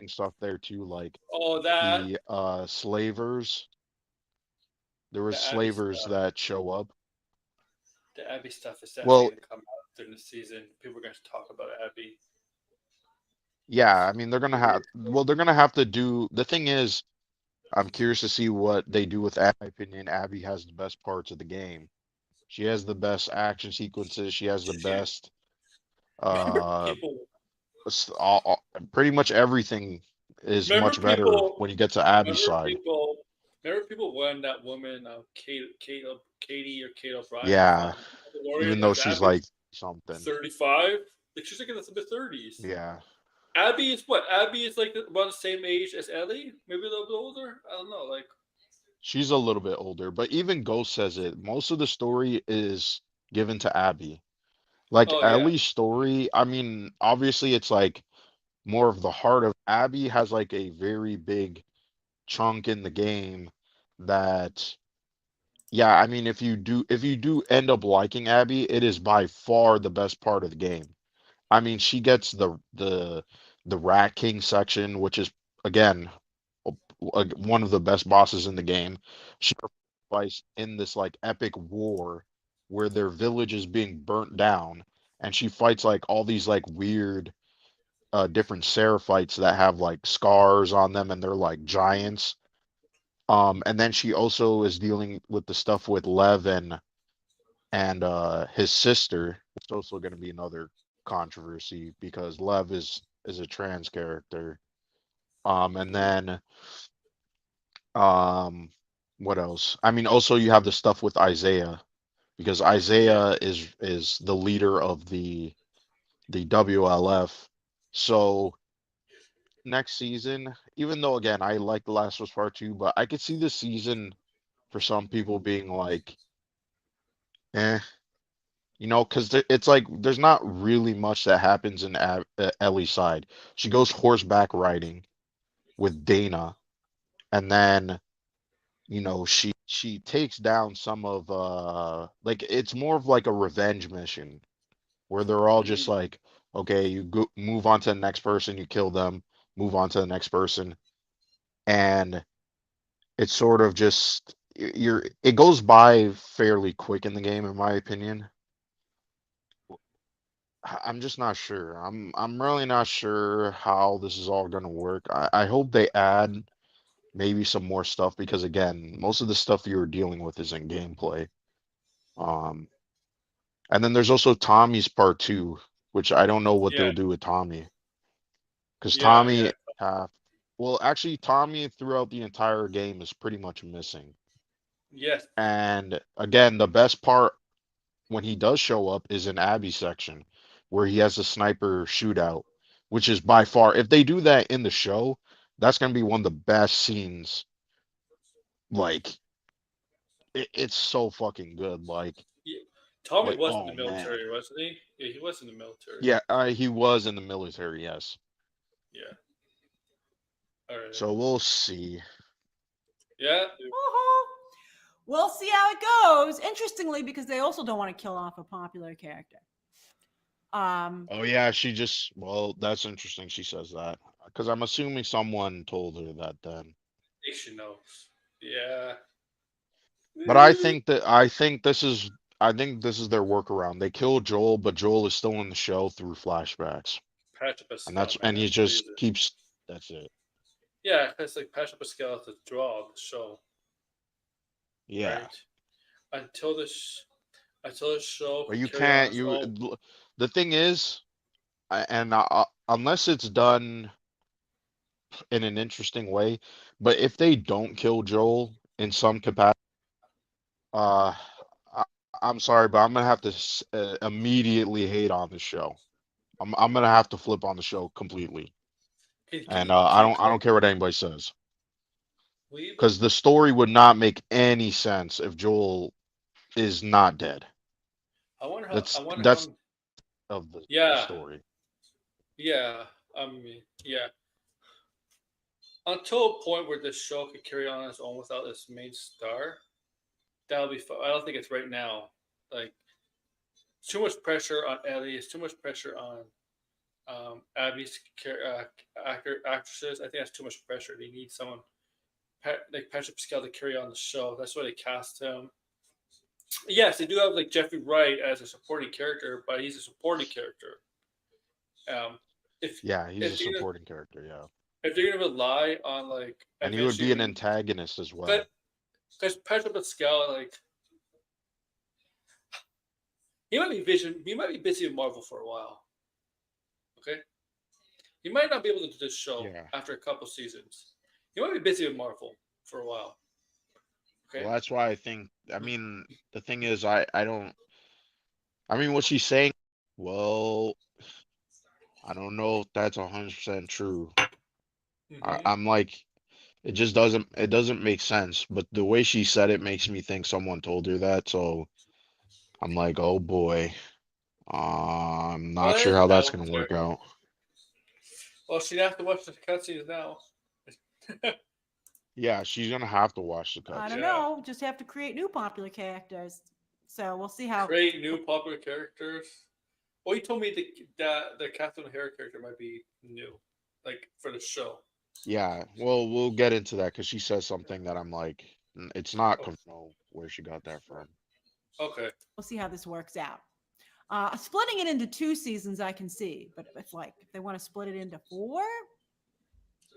stuff there too, like Oh, that the slavers. There was the Abby slavers stuff. that show up. The Abby stuff is definitely Well, gonna come out during the season. People are gonna talk about Abby. yeah, I mean they're gonna have to do, the thing is, I'm curious to see what they do with Abby. In my opinion, Abby has the best parts of the game. She has the best action sequences, she has the She, best remember uh people. pretty much everything is Remember much better people. when you get to Abby's Remember side. people. Remember people when that woman, Katie or Kate O'Brien Yeah, from The Warriors even though as she's Abby, like something. 35. Like she's like in the mid 30s. Yeah. Abby is what? Abby is like about the same age as Ellie, maybe a little bit older. I don't know. Like, She's a little bit older, but even Ghost says it. Most of the story is given to Abby. Like oh yeah, Ellie's story, I mean, obviously it's like more of the heart of Abby has like a very big chunk in the game that, yeah, I mean, if you do end up liking Abby, it is by far the best part of the game. I mean, she gets the Rat King section, which is again one of the best bosses in the game. She fights in this like epic war where their village is being burnt down, and she fights like all these like weird different seraphites that have like scars on them and they're like giants. And then she also is dealing with the stuff with Lev and his sister. It's also going to be another controversy because Lev is a trans character. And then um what else? I mean, also you have the stuff with Isaiah because yeah, Isaiah is the leader of the WLF. So next season, even though again I like The Last of Us Part 2, but I could see this season for some people being like, eh, because it's like there's not really much that happens in Ellie's side. She goes horseback riding with Dana, and then she takes down some of like it's more of like a revenge mission where they're all just mm, like, okay, you move on to the next person, you kill them, move on to the next person, and it's sort of just it goes by fairly quick in the game, in my opinion. I'm just not sure. I'm really not sure how this is all gonna work. I hope they add maybe some more stuff because again, most of the stuff you're dealing with is in gameplay. Um, and then there's also Tommy's part two, which I don't know what yeah, they'll do with Tommy because yeah. Tommy well, actually Tommy throughout the entire game is pretty much missing. Yes. And again, the best part when he does show up is in Abby's section where he has a sniper shootout, which is by far, if they do that in the show, that's going to be one of the best scenes like it's so fucking good. Yeah. Tommy was in the Oh man, military, wasn't he? Yeah, he was in the military. yeah, he was in the military, yes. Yeah. All right. So we'll see. Yeah. Woohoo. We'll see how it goes. Interestingly, because they also don't want to kill off a popular character. Oh yeah, she just well, that's interesting. She says that because I'm assuming someone told her that then. She knows. Yeah. But I think this is their workaround. They kill Joel, but Joel is still in the show through flashbacks, Patrick Pascal, man, and he that's the just reason. keeps. That's it. Yeah, because like Patrick Pascal is the draw of the show, Yeah, right? Until this, until the show but could you carry on can't. its own. The thing is, unless it's done in an interesting way, but if they don't kill Joel in some capacity, uh, I, I'm sorry, but I'm gonna have to immediately hate on the show. I'm gonna have to flip on the show completely, and Can you I call don't care what anybody says, Weevil? because the story would not make any sense if Joel is not dead. I wonder how. I That's wonder how. that's of the Yeah, story. yeah. I mean, yeah. Until a point where this show could carry on its own without its main star, that'll be fun. I don't think it's right now. Like, too much pressure on Ellie. It's too much pressure on Abby's actresses. I think that's too much pressure. They need someone like Patrick Pascal to carry on the show. That's why they cast him. Yes, they do have like Jeffrey Wright as a supporting character, but he's a supporting character. Um, if Yeah, he's a if they're gonna supporting character. Yeah, if they're gonna rely on like and he would be an eventually, antagonist as because well. Patrick Pascal like he might be busy with Marvel for a while. Okay, he might not be able to do this show Yeah. after a couple seasons. He might be busy with Marvel for a while. Okay, Well, that's why I think. I mean, the thing is, I don't. I mean, what she's saying. Well, I don't know if that's 100% true. hmm I'm like, it doesn't make sense. But the way she said it makes me think someone told her that. So I'm like, oh boy, I'm well, not sure there's how that's out gonna there. work out. Well, she'd have to watch the cutscenes now. Yeah, she's gonna have to watch the I don't cutscene. Yeah, know. Just have to create new popular characters. So we'll see how. create new popular characters. Well, you told me the Catherine O'Hara character might be new, like for the show. Yeah, well, we'll get into that because she says something that I'm like, it's not Oh, know where she got that from." okay. We'll see how this works out. Splitting it into 2 seasons, I can see, but if they want to split it into 4,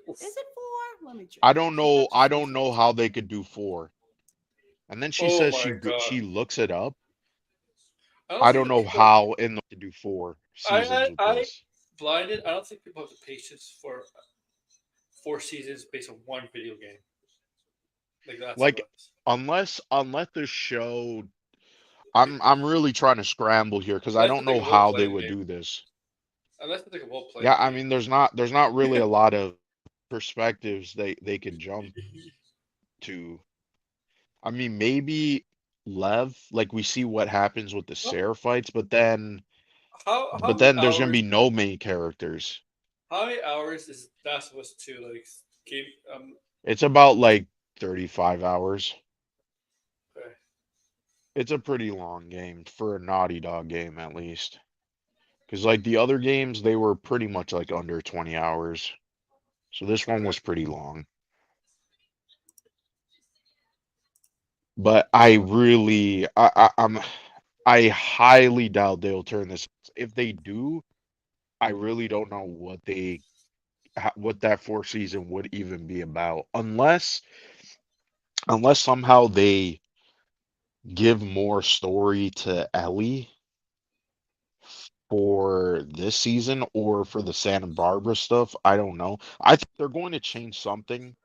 Oof. is it 4? Let me check. I don't know. I don't know how they could do 4. And then she Oh says my god! she looks it up. I don't I think don't the know people. how in the to do 4 seasons with I this. blinded. I don't think people have the patience for 4 seasons based on one video game. Like that's Like nuts. unless the show, I'm really trying to scramble here because I Unless don't it's like know a role how they playing would game. do this. Unless it's like a role Yeah, playing I game. mean there's not really a lot of perspectives they could jump to. I mean maybe Lev, like we see what happens with the Well, Sarah fights, but then how many there's gonna hours? be no main characters. How many hours is Last of Us 2 like game? It's about like 35 hours. Okay. It's a pretty long game for a Naughty Dog game at least. Because like the other games, they were pretty much like under 20 hours. So this one Okay. was pretty long. But I really, I highly doubt they'll turn this. If they do, I really don't know what that fourth season would even be about, unless somehow they give more story to Ellie for this season or for the Santa Barbara stuff. I don't know. I think they're going to change something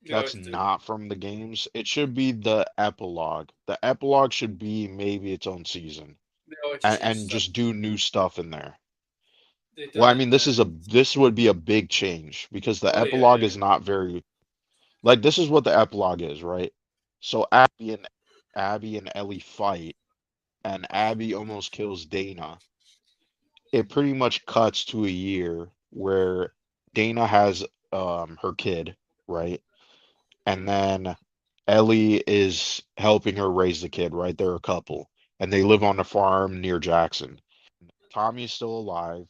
They that's always do. not from the games. It should be the epilogue. The epilogue should be maybe its own season They always change and stuff. just do new stuff in there. They've Well, done I it mean, then. this would be a big change because the Oh yeah, epilogue yeah. is not very like this is what the epilogue is, right? So Abby and Ellie fight, and Abby almost kills Dana. It pretty much cuts to a year where Dana has her kid, right? And then Ellie is helping her raise the kid, right? They're a couple, and they live on a farm near Jackson. Tommy's still alive,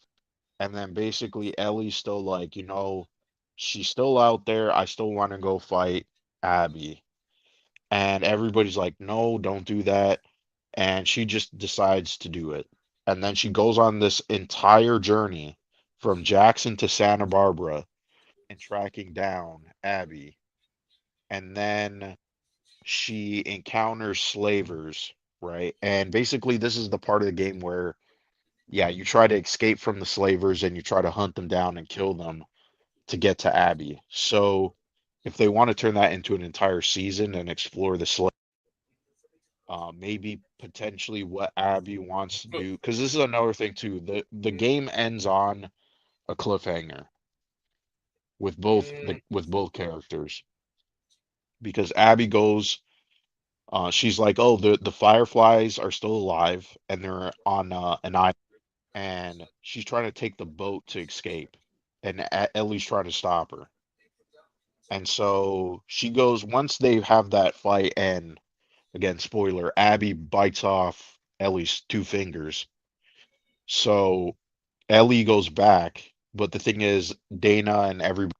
and then basically Ellie's still like, she's still out there. I still want to go fight Abby. And everybody's like, no, don't do that. And she just decides to do it. And then she goes on this entire journey from Jackson to Santa Barbara and tracking down Abby. And then she encounters slavers, right? And basically, this is the part of the game where, yeah, you try to escape from the slavers and you try to hunt them down and kill them to get to Abby. So, if they want to turn that into an entire season and explore the maybe potentially what Abby wants to But do, because this is another thing too. The game ends on a cliffhanger with mm, both characters because Abby goes. She's like, "Oh, the Fireflies are still alive, and they're on an island." And she's trying to take the boat to escape, and Ellie's trying to stop her. And so she goes once they have that fight, and again, spoiler, Abby bites off Ellie's two fingers. So Ellie goes back, but the thing is, Dana and everybody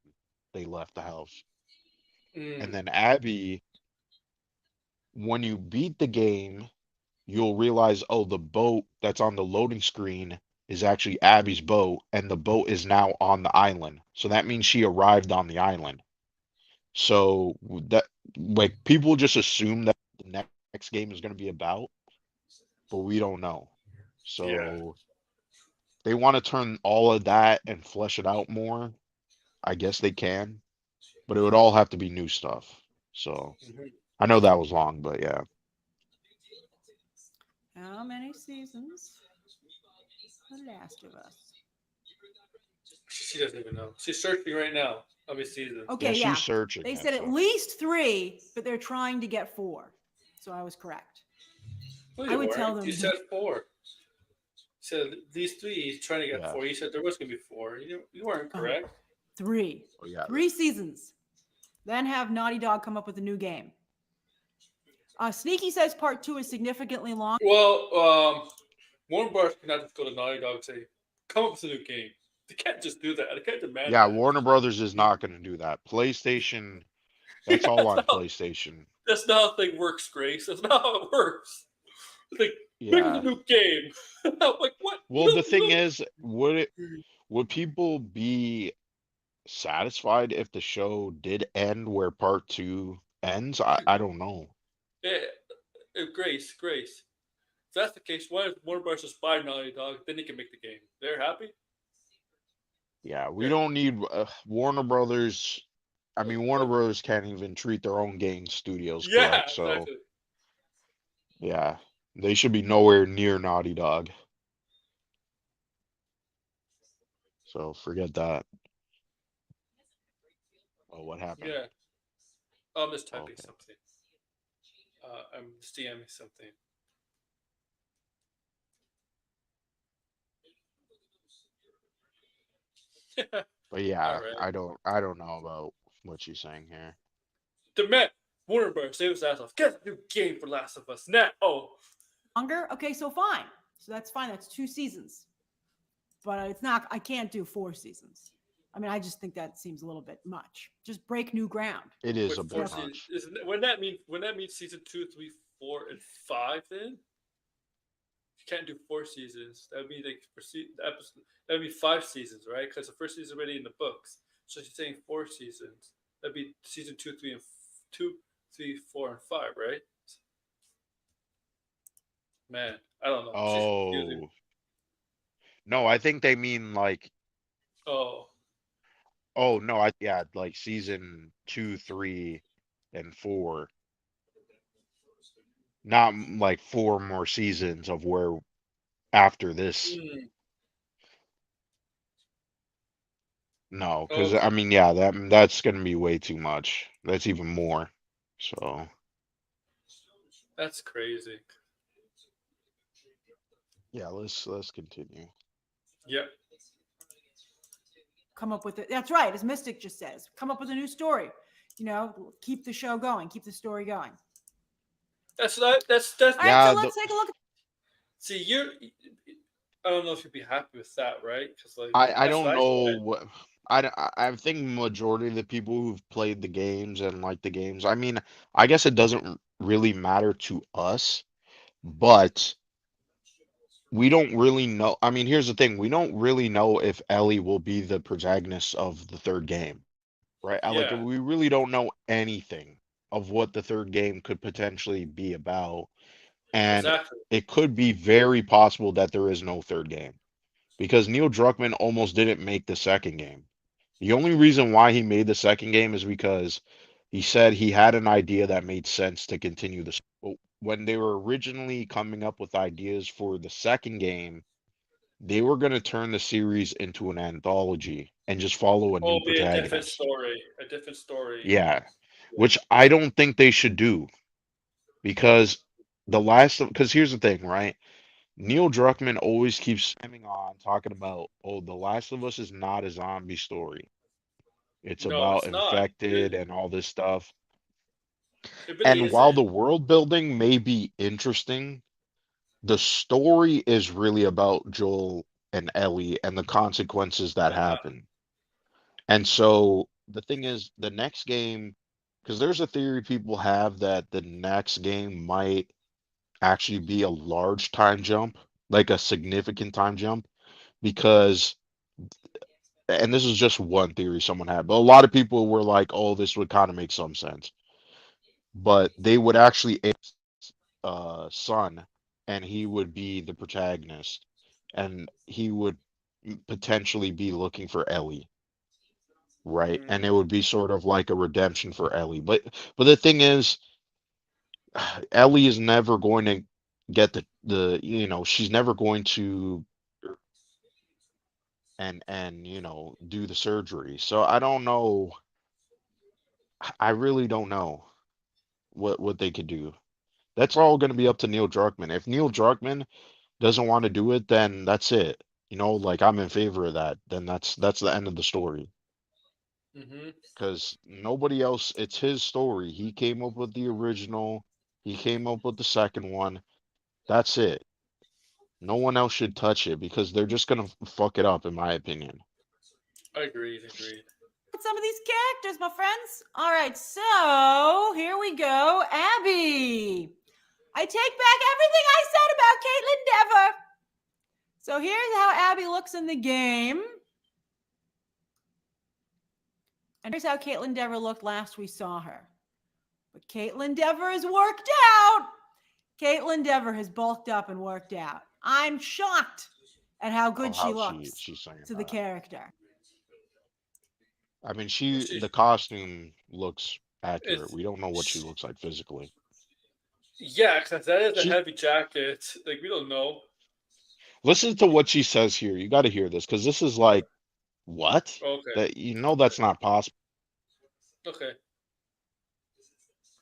they left the house. And mm, then Abby, when you beat the game, you'll realize, oh, the boat that's on the loading screen is actually Abby's boat, and the boat is now on the island. So that means she arrived on the island. So that like people just assume that the next game is going to be about, but we don't know. yeah. So they want to turn all of that and flesh it out more. I guess they can, but it would all have to be new stuff. So Mhm. I know that was long, but yeah. How many seasons? The Last of Us. She doesn't even know. She's searching right now. How many seasons? Yeah, Okay, she's yeah. searching They it, said at so least 3, but they're trying to get 4. So I was correct. No, I you would tell weren't. You them said four. You said these three. He's trying to get yeah. four. You said there was going to be four. You weren't oh, correct. 3. Oh yeah. 3 seasons. Then have Naughty Dog come up with a new game. Sneaky says part 2 is significantly long. Well, Warner Bros. Cannot just go to Naughty Dog and say, "Come up with a new game." They can't just do that. They can't demand Yeah, that. Warner Brothers is not going to do that. PlayStation, that's all that's on not. PlayStation. That's not how thing works, Grace. That's not how it works. It's like, make us a Yeah. new game. I'm like, what? Well, the thing is, would people be satisfied if the show did end where part 2 ends? I don't know. Yeah, Grace. If that's the case, why does Warner Bros. Just buy Naughty Dog? Then they can make the game. They're happy. Yeah, we Yeah, don't need Warner Brothers. I mean, Warner Brothers can't even treat their own game studios yeah, correct. So, exactly. yeah, they should be nowhere near Naughty Dog. So, forget that. Oh, what happened? Yeah, I'm just typing Okay. something. I'm just DMing something. But All yeah, right. I don't know about what she's saying here. Demand Warner Bros. Save us ass off. Get a new game for Last of Us now. Oh, Longer? Okay, so fine. So that's fine. That's 2 seasons. But it's not, I can't do 4 seasons. I mean, I just think that seems a little bit much. Just break new ground. It is wait, a four bit seasons. much. Isn't when that mean season 2, 3, 4, and 5? Then you can't do 4 seasons. That would be like episode. That would be 5 seasons, right? Because the first season is already in the books. So she's saying 4 seasons. That'd be season 2, 3, and 2, 3, 4, and 5, right? Man, I don't know. She's confusing. Oh, no, I think they mean like, Oh, oh no, yeah, like season 2, 3, and 4. Not like 4 more seasons of where after this. mm, No, because I Okay, mean, yeah, that's gonna be way too much. That's even more. So that's crazy. yeah, let's continue. Yep. Come up with it. That's right, as Mystic just says. Come up with a new story. Keep the show going. Keep the story going. That's. All right, Yeah, so the let's take a look. See, you're. I don't know if you'd be happy with that, right? Because like I that's what don't I know said. what I think majority of the people who've played the games and like the games, I mean, I guess it doesn't really matter to us, but we don't really know. I mean, here's the thing, we don't really know if Ellie will be the protagonist of the third game, right? Like Yeah. we really don't know anything of what the third game could potentially be about, and Exactly. it could be very possible that there is no third game because Neil Druckmann almost didn't make the second game. The only reason why he made the second game is because he said he had an idea that made sense to continue this. But when they were originally coming up with ideas for the second game, they were going to turn the series into an anthology and just follow a Oh, new be a different protagonist. story. A different story. Yeah, Yeah. which I don't think they should do because because here's the thing, right? Neil Druckmann always keeps slamming on talking about, oh, The Last of Us is not a zombie story. It's No, about it's not. infected and all this stuff. It really And while isn't. the world building may be interesting, the story is really about Joel and Ellie and the consequences that Uh-huh. happen. And so the thing is, the next game, because there's a theory people have that the next game might actually be a large time jump, like a significant time jump, because, and this is just one theory someone had, but a lot of people were like, oh, this would kind of make some sense. But they would actually son, and he would be the protagonist, and he would potentially be looking for Ellie, right? And it Mm, would be sort of like a redemption for Ellie. But the thing is, Ellie is never going to get she's never going to and do the surgery. So I don't know. I really don't know what they could do. That's all going to be up to Neil Druckmann. If Neil Druckmann doesn't want to do it, then that's it. Like I'm in favor of that. Then that's the end of the story. mm-hmm. Because nobody else, it's his story. He came up with the original. He came up with the second one. That's it. No one else should touch it because they're just gonna fuck it up, in my opinion. Agreed. Agreed. Some of these characters, my friends. All right, so here we go. Abby. I take back everything I said about Caitlin Dever. So here's how Abby looks in the game. And here's how Caitlin Dever looked last we saw her. But Caitlin Dever has worked out. Caitlin Dever has bulked up and worked out. I'm shocked at how Oh, good she how she looks she's saying to the that. character. I mean, Well, she. the costume looks accurate. It's. We don't know what she Sh looks like physically. Yeah, because that is a She heavy jacket. Like we don't know. Listen to what she says here. You got to hear this because this is like what Okay. that that's not possible. Okay. Okay.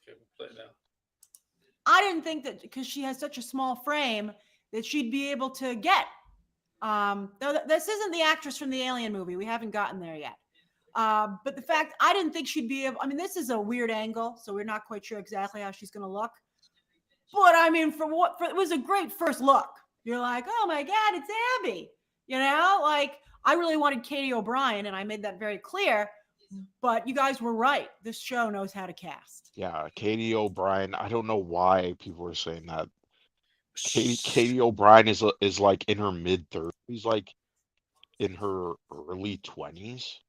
We'll play it now. I didn't think that because she has such a small frame that she'd be able to get. No, this isn't the actress from the Alien movie. We haven't gotten there yet. But the fact I didn't think she'd be able. I mean, this is a weird angle, so we're not quite sure exactly how she's going to look. But I mean, it was a great first look. You're like, oh my god, it's Abby. Like I really wanted Katie O'Brien, and I made that very clear. But you guys were right. This show knows how to cast. Yeah, Katie O'Brien. I don't know why people are saying that. Shh. Katie O'Brien is like in her mid 30s, like in her early 20s.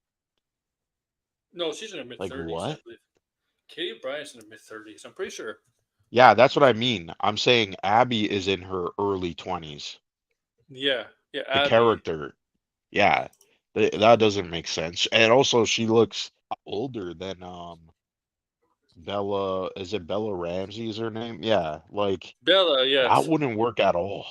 No, she's in her mid Like thirties, I what? believe. Katie Bryant's in her mid thirties. I'm pretty sure. Yeah, that's what I mean. I'm saying Abby is in her early 20s. Yeah. Yeah. The Abby. character. Yeah. That doesn't make sense. And also she looks older than Bella, is it Bella Ramsey is her name? Yeah, like Bella. that Yes. wouldn't work at all.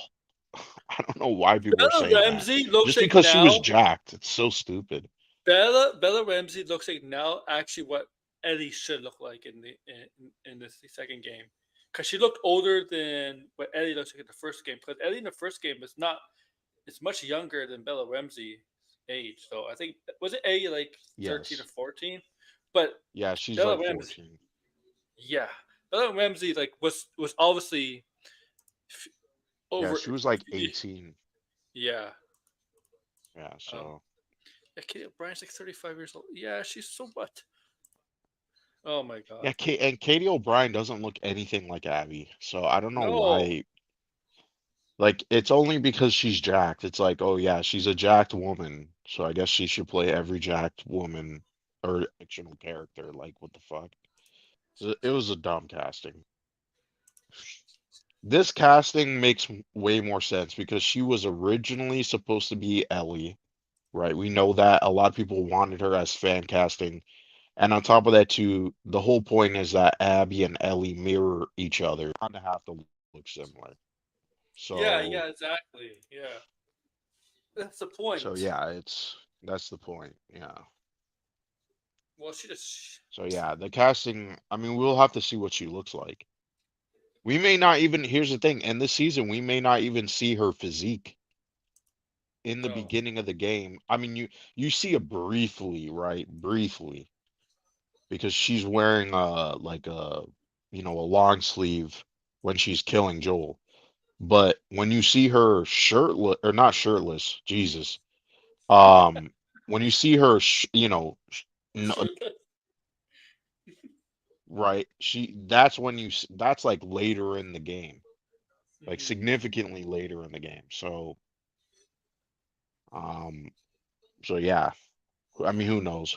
I don't know why people are Bella saying that. Ramsey looks Just like because she was now. jacked. It's so stupid. Bella Ramsey looks like now actually what Ellie should look like in the second game, because she looked older than what Ellie looks like in the first game. Because Ellie in the first game is not, it's much younger than Bella Ramsey's age. So I think was it Ellie like 13 or Yes. 14, but Yeah, she's Bella like Ramsey, 14. yeah, Bella Ramsey like was obviously f- Yeah, over. she was like 18. Yeah. Yeah, Um, so yeah, Katie O'Brien's like 35 years old. Yeah, she's so what? Oh my yeah, god. and Katie O'Brien doesn't look anything like Abby. So I don't know No. why. Like, it's only because she's jacked. It's like, oh yeah, she's a jacked woman, so I guess she should play every jacked woman or fictional character. Like, what the fuck? It was a dumb casting. This casting makes way more sense because she was originally supposed to be Ellie, right? We know that a lot of people wanted her as fan casting. And on top of that, too, the whole point is that Abby and Ellie mirror each other, kind of have to look similar. Yeah, So, yeah, exactly. Yeah. That's the so point. yeah, that's the point. Yeah. Well, she just. So yeah, the casting, I mean, we'll have to see what she looks like. We may not even, here's the thing, in this season, we may not even see her physique in the No. beginning of the game. I mean, you see it briefly, right? Briefly, because she's wearing like a a long sleeve when she's killing Joel. But when you see her shirtless or not shirtless, Jesus, um, when you see her, n- right, that's when that's like later in the game, like Mhm. significantly later in the game. Um, so yeah, I mean, who knows?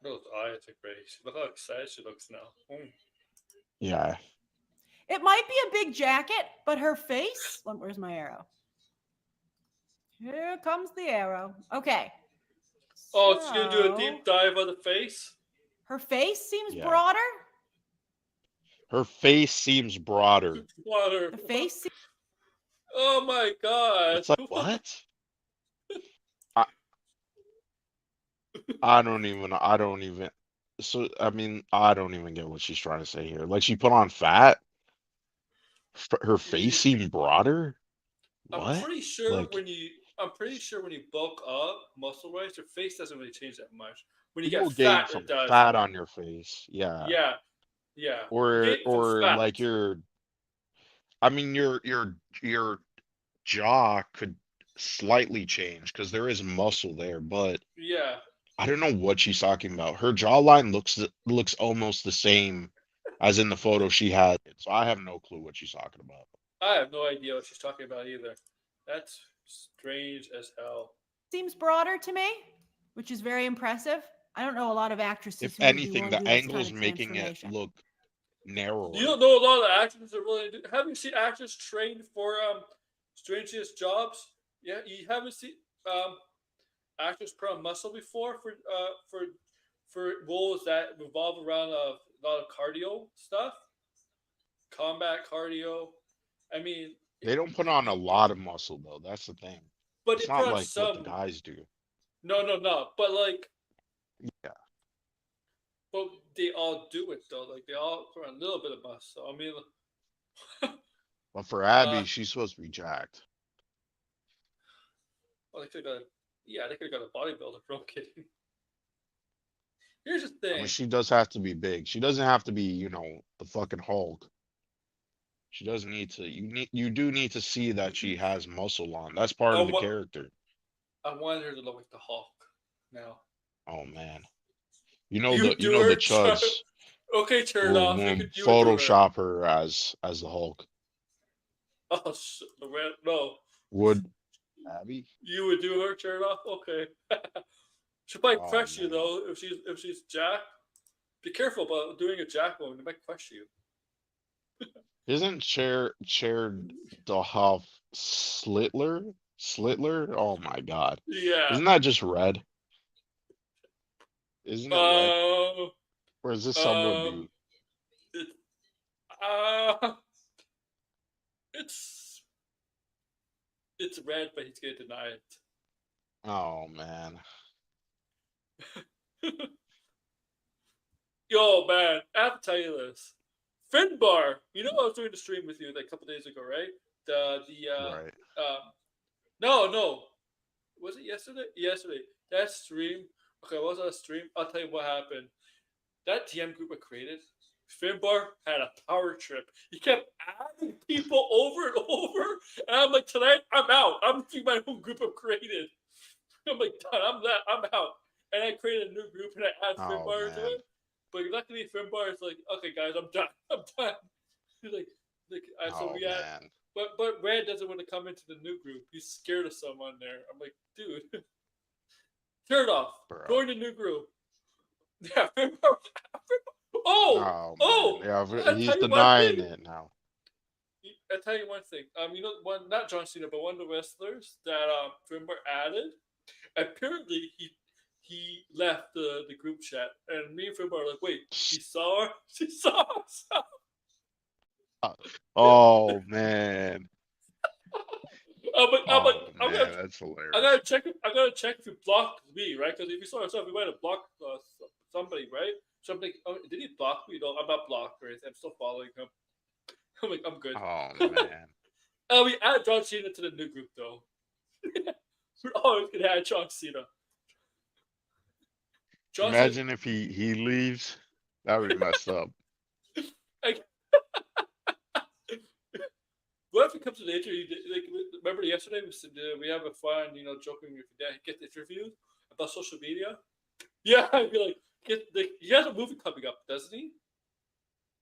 Those eyes are crazy. Look how excited she looks now. Yeah, It might be a big jacket, but her face. Where's my arrow? Here comes the arrow. Okay. Oh, she's gonna do a So deep dive on the face. her face seems yeah. broader. Her face seems broader. Water. The face. Oh my god. It's like, what? I, I don't even. So, I mean, I don't even get what she's trying to say here. Like, she put on fat, her face seemed broader. I'm What? pretty sure Like, I'm pretty sure when you bulk up muscle wise, your face doesn't really change that much. When you get you'll gain fat, it some does. fat on your face. Yeah. Yeah, yeah. You Or get it from or fat. like I mean, your jaw could slightly change because there is muscle there, but Yeah. I don't know what she's talking about. Her jawline looks almost the same as in the photo she had, so I have no clue what she's talking about. I have no idea what she's talking about either. That's strange as hell. Seems broader to me, which is very impressive. I don't know a lot of actresses If who would be anything, willing to the do this kind angle's of making it transformation. look You narrower. don't know a lot of actors that really do. Have you seen actors trained for strangest jobs? Yeah, you haven't seen um actors put on muscle before for roles that revolve around a lot of cardio stuff, combat cardio. I mean, They don't put on a lot of muscle though. That's the thing. but they It's put not on like what the some. guys do. No, no, no. But like, Yeah. but they all do it though. Like they all put on a little bit of muscle. I mean, But for uh, Abby, she's supposed to be jacked. well, they could have got. Yeah, they could have got a bodybuilder. No kidding. Here's the I mean, thing. she does have to be big. She doesn't have to be, the fucking Hulk. She doesn't need to. You do need to see that she has muscle on. That's part I of the want. character. I wanted her to look like the Hulk. Now Oh man. you You do know the her. chuds Okay, turn it off. will You would do her. Photoshop her as the Hulk. Oh, no. Would Abby? You would do her. Turn it off. Okay. She might Oh crush you man. though if she's Jack. Be careful about doing a Jack woman. It might crush you. Isn't Cher Dohoff Slitler? Slitler? Oh my God. Yeah. Isn't that just red? Isn't it red? Um. Or is this someone Um. new? It, uh. It's it's red, but he's gonna deny it. Oh man. Yo, man, I have to tell you this. Finbar, you know I was doing the stream with you like a couple days ago, right? Right. No, was it yesterday? Yesterday, that stream. Okay, what was that stream? I'll tell you what happened. That DM group I created, Finbar had a power trip. He kept adding people over and over, and I'm like, tonight I'm out. I'm doing my own group I've created. I'm like, done. I'm out. And I created a new group and I added Oh Finbar to man. it. But luckily, Finbar is like, okay, guys, I'm done. I'm done. He's like, so Oh we had, man. but Red doesn't want to come into the new group. He's scared of someone there. I'm like, dude, turn it off. Bro. Join the new group. Yeah, Finbar. Oh, Oh oh! man. Yeah, I he's tell you one denying thing. it now. I tell you one thing. You know, not John Cena, but one of the wrestlers that Finbar added. Apparently, he left the group chat, and me and Finbar are like, wait, he saw her. She saw us. Oh man. I'm Oh I'm man, that's hilarious. I gotta check if he blocked me, right? Because if he saw himself, he might have blocked somebody, right? Something. Oh, did he block me? No, I'm not blocked, right? I'm still following him. I'm like, I'm good. Oh man. We added John Cena to the new group, though. We're always gonna add John Cena. John Cena. Imagine if he leaves. That would be messed up. Like, what if it comes to the interview? Like, remember yesterday we said we have a fun, joking if you get interviewed about social media. Yeah, I'd be like, he has a movie coming up, doesn't he?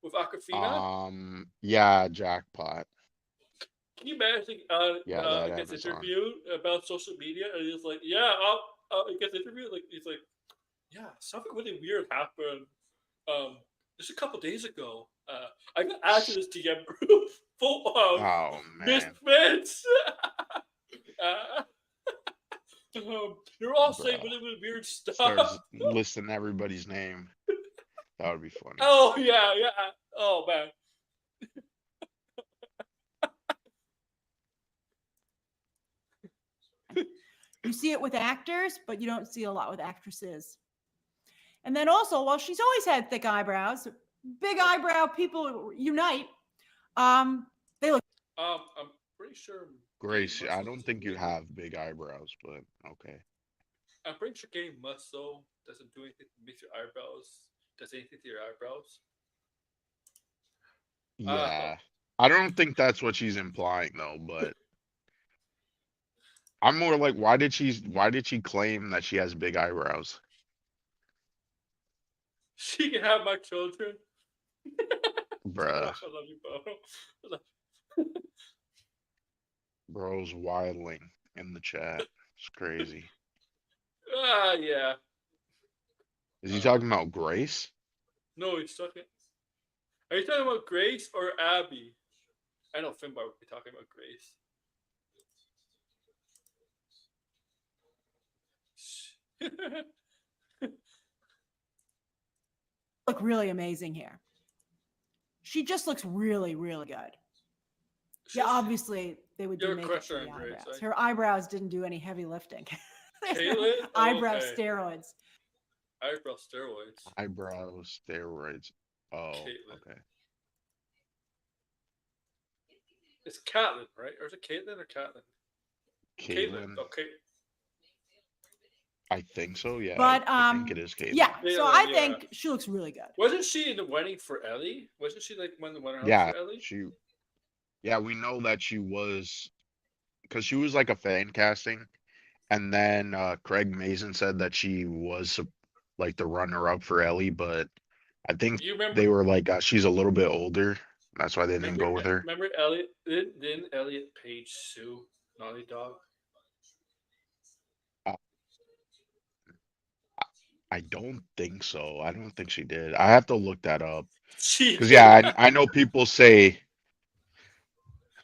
With Aquafina. Yeah, jackpot. Can you imagine? Yeah, that Gets Amazon. interviewed about social media, and he's like, "Yeah, he gets interviewed." Like he's like, "Yeah, something really weird happened. Just a couple days ago. I got added to this DM group full of Oh man. misfits. They're all saying Bruh. really, really weird stuff. Starts listing everybody's name. That would be funny. Oh yeah. Oh man." You see it with actors, but you don't see a lot with actresses. And then also, while she's always had thick eyebrows, big eyebrow people unite. They look. I'm pretty sure. Grace, I don't think you have big eyebrows, but okay. I'm pretty sure getting muscle doesn't do anything to make your eyebrows. Does anything to your eyebrows? Yeah. I don't think that's what she's implying though, but I'm more like why did she claim that she has big eyebrows? She can have my children. Bruh. I love you, bro. Bro's wilding in the chat. It's crazy. Yeah. Is he talking about Grace? No, he's talking. Are you talking about Grace or Abby? I know Finbar would be talking about Grace. Look really amazing here. She just looks really, really good. Yeah, obviously they would do You're a makeup crusher for the on Grace, eyebrows. right? Her eyebrows didn't do any heavy lifting. Caitlyn? Eyebrow Okay. steroids. Eyebrow steroids. Eyebrow steroids. Oh, Caitlyn. okay. It's Kathleen, right? Or is it Caitlyn or Kathleen? Caitlyn. Okay. I think so, yeah. But I think it is Caitlyn. yeah. So Caitlyn, I yeah. think she looks really good. Wasn't she in the wedding for Ellie? Wasn't she like one of the winner Yeah, for Ellie? yeah, we know that she was because she was like a fan casting, and then Craig Mason said that she was like the runner up for Ellie, but I think You remember? they were like she's a little bit older. That's why they didn't go with her. Remember Elliot? Didn't Elliot Page sue Naughty Dog? I don't think so. I don't think she did. I have to look that up. She. Because yeah, I know people say.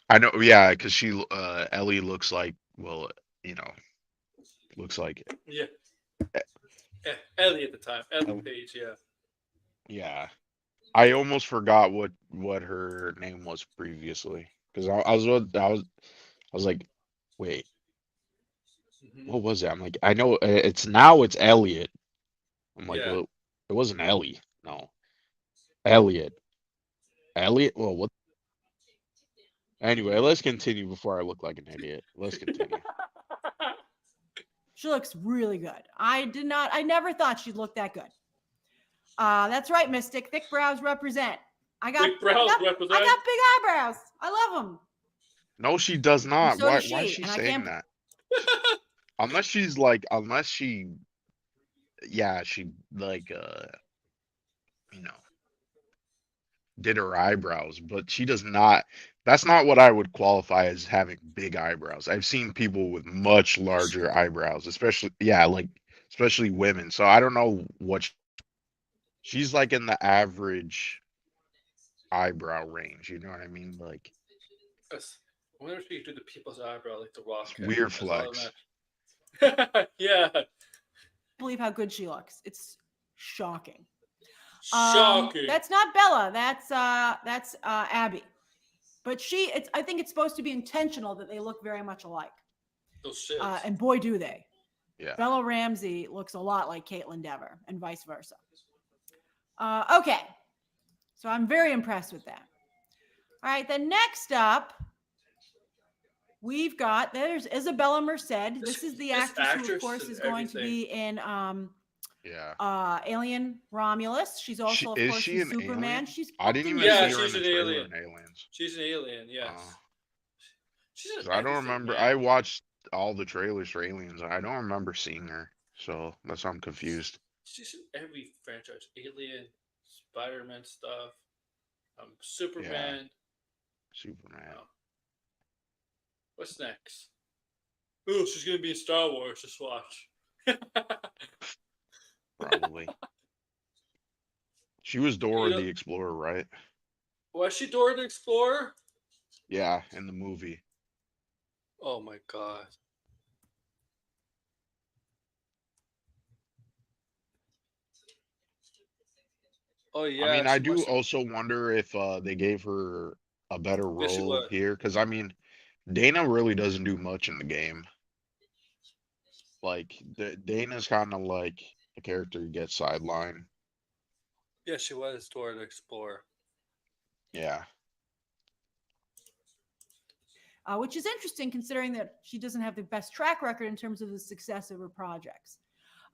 I know, yeah, because she Ellie looks like looks like it. Yeah. Ellie at the time. Ellie Page. Yeah. Yeah. I almost forgot what her name was previously because I was like, wait, what was it? I'm like, I know it's Elliot, I'm like, Yeah. well, it wasn't Ellie. No, Elliot. Elliot. Well, what? Anyway, let's continue before I look like an idiot. Let's continue. She looks really good. I never thought she'd look that good. That's right, Mystic. Thick brows represent. Big brows I represent. got big eyebrows. I love them. No, she does And not. so does Why is she. she And I saying can't. that? Unless she, yeah, she like, you know, did her eyebrows, but she does not. That's not what I would qualify as having big eyebrows. I've seen people with much larger eyebrows, especially, yeah, like, especially women. So I don't know what she's like in the average eyebrow range. You know what I mean? Like, Yes. I wonder if you could do the people's eyebrow like the Rock it's can. weird That's all flex. that. Yeah. Believe how good she looks. It's shocking. Shocking. That's not Bella. That's Abby. But I think it's supposed to be intentional that they look very much alike. Those shits. And boy, do they. Yeah. Bella Ramsey looks a lot like Caitlin Dever, and vice versa. Okay, so I'm very impressed with that. All right, then next up, there's Isabela Merced. This is the actress who, of course, is going to be in Yeah. Alien Romulus. She's also, of course, She in an Superman. alien? She's I didn't even Yeah, see her in she's the an trailer alien. in Aliens. She's an alien, yes. She's in 'Cause I don't everything, remember. man. I watched all the trailers for Aliens. I don't remember seeing her, so that's why I'm confused. She's in every franchise. Alien, Spider-Man stuff, Yeah, Superman. Superman. What's next? Oh, she's gonna be in Star Wars. Just watch. Probably. She was Dora You know, the Explorer, right? was she Dora the Explorer? Yeah, in the movie. Oh my god. Oh I yeah, mean, I she do must have. also wonder if they gave her a better Yes, she role was. here, because I mean, Dana really doesn't do much in the game. Like, Dana's kind of like a character who gets sidelined. Yeah, she was Dora the Explorer. Yeah. Which is interesting considering that she doesn't have the best track record in terms of the success of her projects.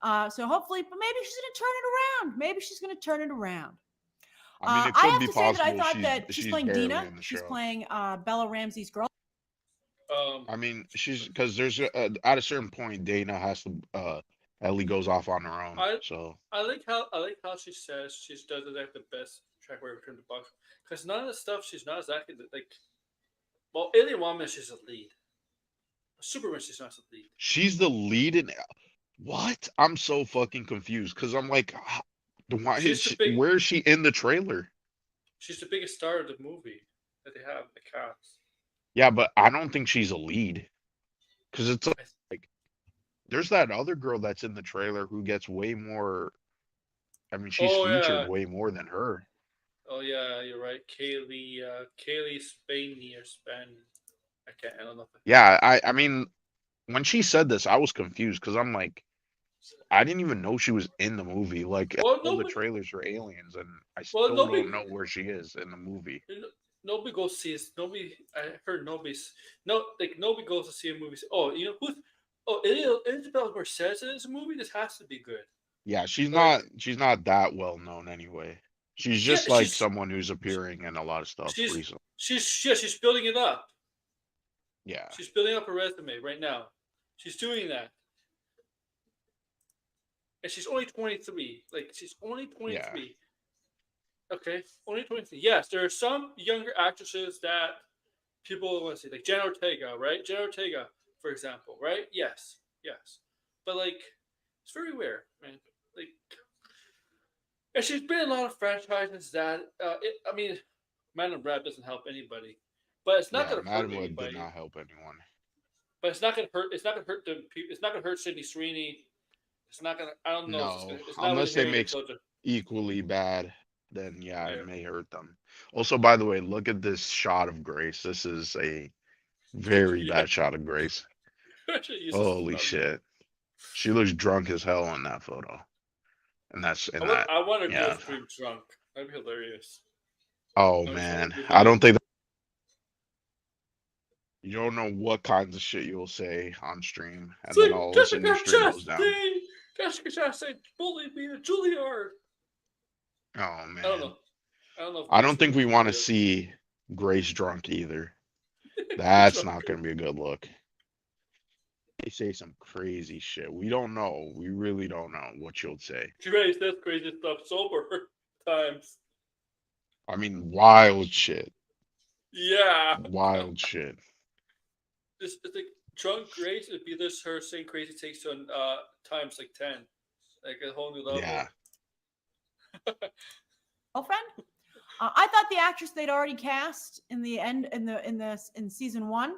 So hopefully, but maybe she's going to turn it around. Maybe she's going to turn it around. I mean, it I could have be to say that I possible thought that she's she's playing barely Dina. in the She's show. playing Bella Ramsey's girl. I mean, she's because there's at a certain point Dana has to Ellie goes off on her own. I So I like how she says she doesn't have the best track record in the box because none of the stuff she's not exactly like. Well, Alien Woman she's a lead. Superman she's not a lead. she's the lead in what? I'm so fucking confused because I'm like, why is She's the big. where is she in the trailer? She's the biggest star of the movie that they have in the cast. Yeah, but I don't think she's a lead because it's like there's that other girl that's in the trailer who gets way more. I mean, she's Oh featured yeah. way more than her. Oh yeah, you're right. Kaylee Spaney or Span. I can't. I don't know. Yeah, I mean, when she said this, I was confused because I'm like, I didn't even know she was in the movie. Like Well, all the nobody. trailers for Aliens, and I Well, still nobody. don't know where she is in the movie. Nobody goes to see it. Nobody. I heard nobody's. No, like nobody goes to see a movie. Oh, you know who's? Oh, Isabella Merced in this movie. This has to be good. Yeah, Like, she's not that well known anyway. She's yeah, just like someone who's appearing in a lot of stuff recently. she's building it up. Yeah. She's building up her resume right now. She's doing that, and she's only 23. Like she's only 23. Yeah. Okay, only 23. Yes, there are some younger actresses that people want to see, like Jenna Ortega, right? Jenna Ortega, for example, right? Yes, yes. But like, it's very rare, man. Like, and she's been in a lot of franchises that, I mean, Madam Rab doesn't help anybody, but it's not Yeah, gonna hurt Madam Web did anybody. not help anyone. But it's not gonna hurt. It's not gonna hurt the people. It's not gonna hurt Sydney Sweeney. It's not gonna. I don't know. If it's No, gonna. It's not really unless they hurting the make children. equally bad, then yeah, it Yeah. may hurt them. Also, by the way, look at this shot of Grace. This is a very Yeah. bad shot of Grace. Actually, uses Holy shit. She looks drunk as hell in that photo. and that's in I want that. I want to go Yeah. stream drunk. That'd be hilarious. Oh I'm just man, like, I don't think you don't know what kinds of shit you'll say on stream, it's and then like all of a sudden your Jessica stream goes down. Chastain. Jessica Chastain bullied me at Juilliard. Oh I don't man, know. I don't know if I Grace don't will think we listen want to to see Grace drunk either. this. That's not going to be a good look. They say some crazy shit. We don't know. We really don't know what you'll say. Grace, that's crazy stuff. Sober times. I mean, wild shit. Yeah. Wild shit. It's like drunk Grace would be this her saying crazy takes on times like 10. Like a whole new level. Yeah. Girlfriend. I thought the actress they'd already cast in season 1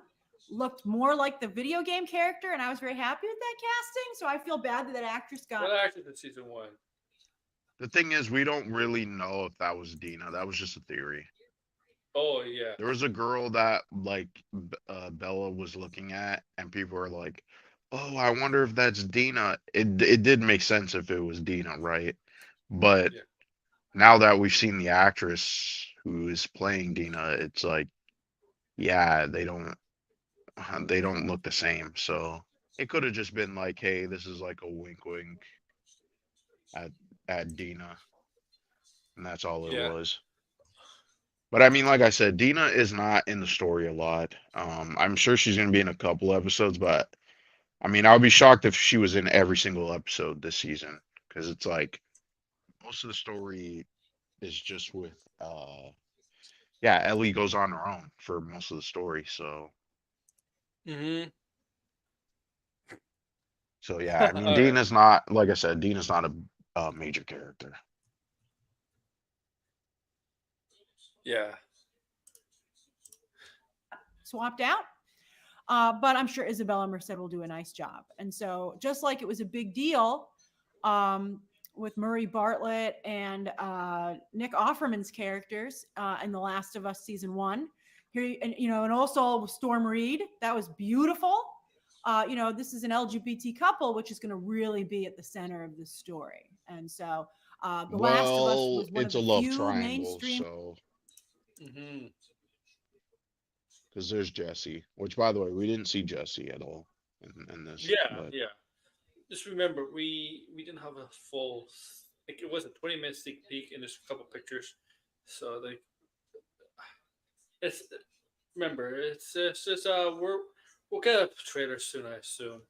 looked more like the video game character, and I was very happy with that casting. So I feel bad that actress got. What actress in season 1? The thing is, we don't really know if that was Dina. That was just a theory. Oh yeah. There was a girl that Bella was looking at, and people were like, "Oh, I wonder if that's Dina." It did make sense if it was Dina, right? But Yeah. now that we've seen the actress who is playing Dina, it's like, yeah, they don't look the same. So it could have just been like, hey, this is like a wink, wink at Dina, and that's all it Yeah. was. But I mean, like I said, Dina is not in the story a lot. I'm sure she's gonna be in a couple episodes, but I mean, I would be shocked if she was in every single episode this season, because it's like most of the story is just with yeah, Ellie goes on her own for most of the story, so Mm-hmm. yeah, I mean, All right. Dina's not, like I said, Dina's not a major character. Yeah. Swapped out. But I'm sure Isabela Merced will do a nice job. And so, just like it was a big deal with Murray Bartlett and Nick Offerman's characters in The Last of Us season 1, here, and also Storm Reed, that was beautiful. This is an LGBT couple, which is going to really be at the center of this story. And so, The Last of Us was one of It's a the love few triangle, mainstream. so Mm-hmm. because there's Jesse, which by the way, we didn't see Jesse at all in this. Yeah. But Yeah. Just remember, we didn't have a full. Like it was a 20-minute sneak peek, and there's a couple pictures. So like, it's remember, it's just we'll get a trailer soon, I assume.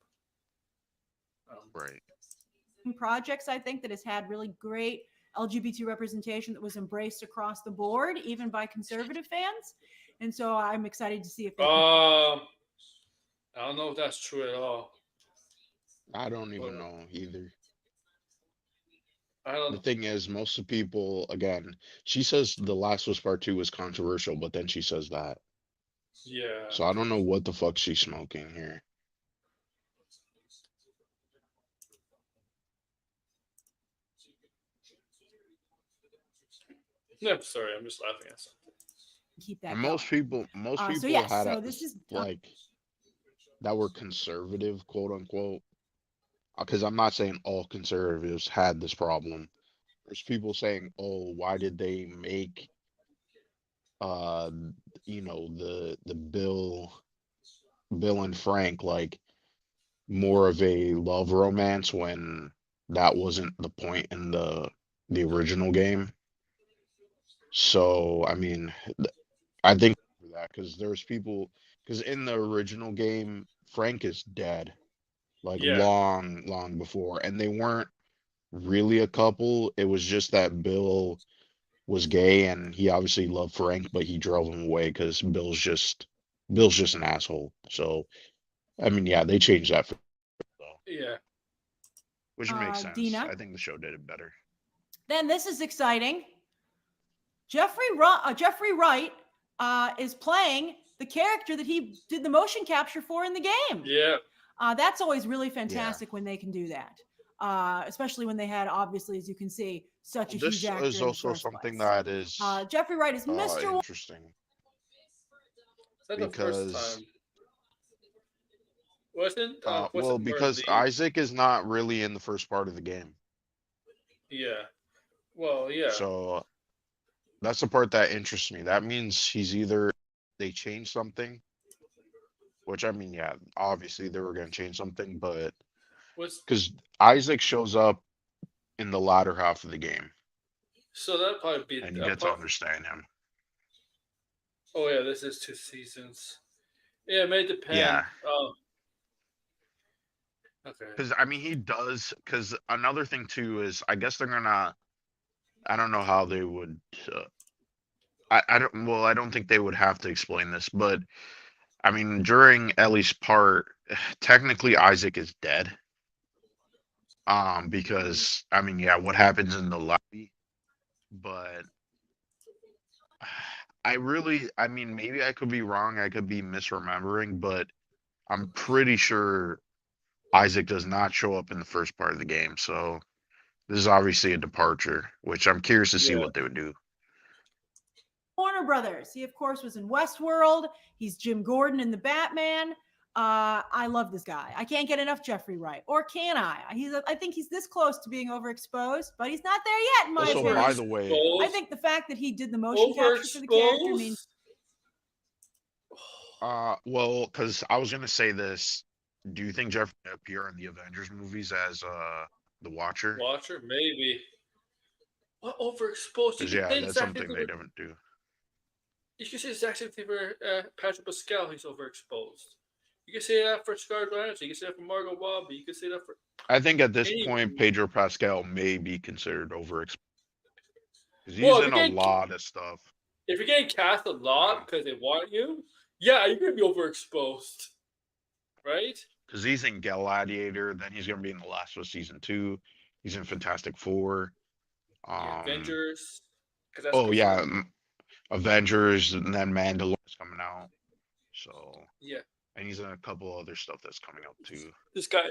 right. Projects, I think, that has had really great LGBT representation that was embraced across the board, even by conservative fans. And so I'm excited to see if they I don't know if that's true at all. I don't even But know either. I don't The know. thing is, most of the people, again, she says The Last of Us Part 2 was controversial, but then she says that. Yeah. So I don't know what the fuck she's smoking here. No, sorry, I'm just laughing at something. keep that And going. most people So yes, had so this is like that were conservative, quote unquote. Because I'm not saying all conservatives had this problem. There's people saying, "Oh, why did they make uh the Bill and Frank like more of a love romance when that wasn't the point in the original game?" So, I mean, I think that because there's people because in the original game, Frank is dead like Yeah. long before, and they weren't really a couple. It was just that Bill was gay and he obviously loved Frank, but he drove him away because Bill's just an asshole. So I mean, yeah, they changed that, Yeah. which makes sense. Dina. I think the show did it better. Then this is exciting. Jeffrey Wright is playing the character that he did the motion capture for in the game. Yeah. That's always really fantastic when they can do that, especially when they had, obviously, as you can see, such a This huge actor is in the also first something place. that is Jeffrey Wright is Mr. interesting Is that the first because time? Wasn't well, more because the Isaac is not really in the first part of the game. Yeah. Well, yeah. So that's the part that interests me. That means he's either they changed something, which I mean, yeah, obviously they were gonna change something, but What's because Isaac shows up in the latter half of the game, so that probably be and you get to apart. understand him. Oh yeah, this is 2 seasons. Yeah, it may depend. Yeah, Oh, okay. because I mean he does. Because another thing too is I guess they're gonna. I don't know how they would. Uh, I don't. Well, I don't think they would have to explain this, but I mean during Ellie's part, technically Isaac is dead. Because I mean, yeah, what happens in the lobby, but I mean, maybe I could be wrong. I could be misremembering, but I'm pretty sure Isaac does not show up in the first part of the game. So this is obviously a departure, which I'm curious to see Yeah. what they would do. Warner Brothers. He, of course, was in Westworld. He's Jim Gordon in the Batman. I love this guy. I can't get enough Jeffrey Wright, or can I? I think he's this close to being overexposed, but he's not there yet, in my Also, opinion. by the way, I think the fact that he did the motion capture for the character means. well, because I was gonna say this, do you think Jeff will appear in the Avengers movies as the Watcher? Watcher, maybe. What overexposed? You Because can yeah, say the that's exact same something thing they for, don't do. you can say the exact same thing for Patrick Pascal. He's overexposed. You can say that for Scarlett Johansson. You can say that for Margot Robbie. You can say that for I think at this any. point, Pedro Pascal may be considered overexposed because he's Well, in a lot of stuff. if you're getting cast a lot Yeah. because they want you, yeah, you're gonna be overexposed, right? Because he's in Gladiator, then he's gonna be in The Last of Us season 2. He's in Fantastic Four. The Um. Avengers, because that's Oh yeah, confirmed. Avengers, and then Mandalorian's coming out. So, Yeah, and he's in a couple other stuff that's coming out too. this guy,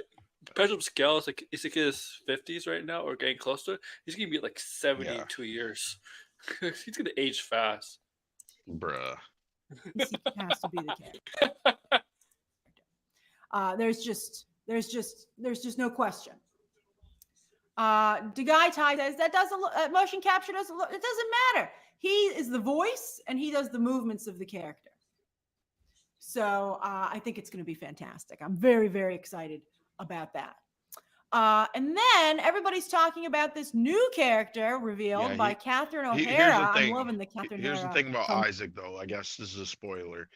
Patrick Pascal is like in his 50s right now, or getting closer. He's gonna be like 70 Yeah, in 2 years. He's gonna age fast. bruh. He has to be the character. There's just no question. The guy Ty says that doesn't look, motion capture doesn't look, it doesn't matter. He is the voice and he does the movements of the character. So I think it's going to be fantastic. I'm very, very excited about that. And then everybody's talking about this new character revealed by Catherine O'Hara. I'm loving the Catherine O'Hara. Here's the thing about Isaac, though. I guess this is a spoiler.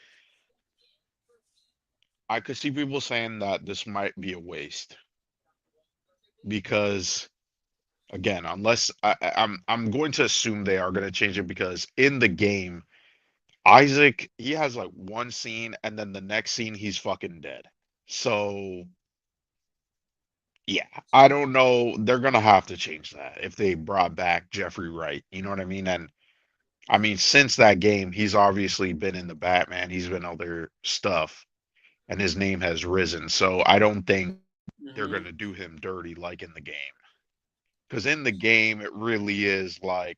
I could see people saying that this might be a waste because, again, unless I'm going to assume they are going to change it because in the game, Isaac, he has like one scene and then the next scene he's fucking dead. So yeah, I don't know. They're gonna have to change that if they brought back Jeffrey Wright. You know what I mean? And I mean, since that game, he's obviously been in the Batman. He's been other stuff, and his name has risen. So I don't think they're gonna do him dirty like in the game. Because in the game, it really is like,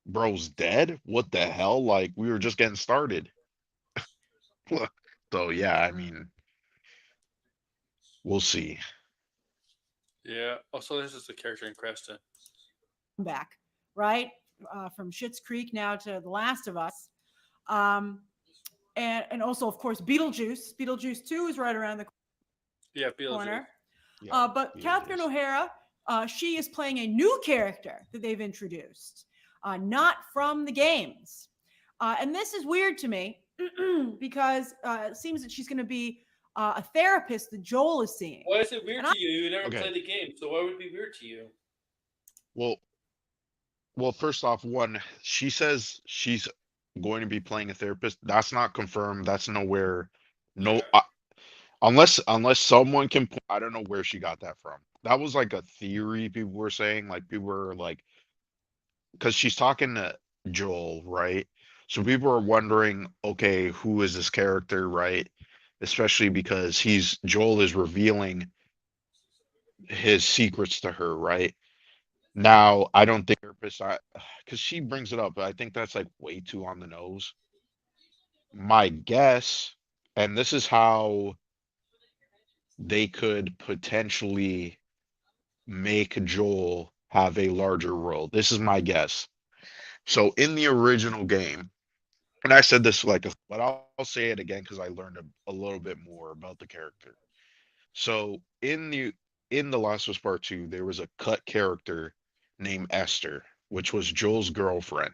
bro's dead. What the hell? Like we were just getting started. So yeah, I mean, we'll see. Yeah. Also, this is the character in question. Back, right? From Schitt's Creek now to The Last of Us. And also, of course, Beetlejuice. Beetlejuice 2 is right around the corner. Yeah, But Catherine O'Hara, she is playing a new character that they've introduced, not from the games. And this is weird to me because it seems that she's going to be a therapist that Joel is seeing. Why is it weird to you? You never played the game, so why would it be weird to you? Well, first off, one, she says she's going to be playing a therapist. That's not confirmed. That's nowhere. No, unless someone can. I don't know where she got that from. That was like a theory people were saying. Like people were like, because she's talking to Joel, right? So people are wondering, okay, who is this character, right? Especially because Joel is revealing his secrets to her, right? Now, I don't think therapist, because she brings it up, but I think that's like way too on the nose. My guess, and this is how they could potentially make Joel have a larger role. This is my guess. So in the original game, and I said this like, but I'll say it again because I learned a little bit more about the character. So in the Last of Us Part Two, there was a cut character named Esther, which was Joel's girlfriend.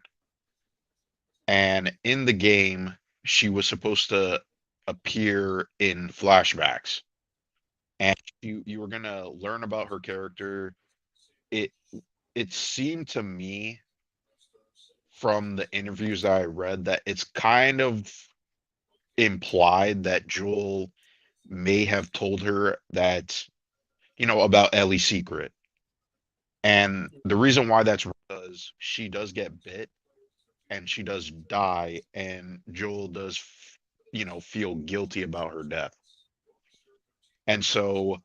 And in the game, she was supposed to appear in flashbacks, and you were gonna learn about her character. It it seemed to me from the interviews that I read that it's kind of implied that Joel may have told her that, about Ellie's secret. And the reason why that's because she does get bit and she does die, and Joel does, feel guilty about her death. And so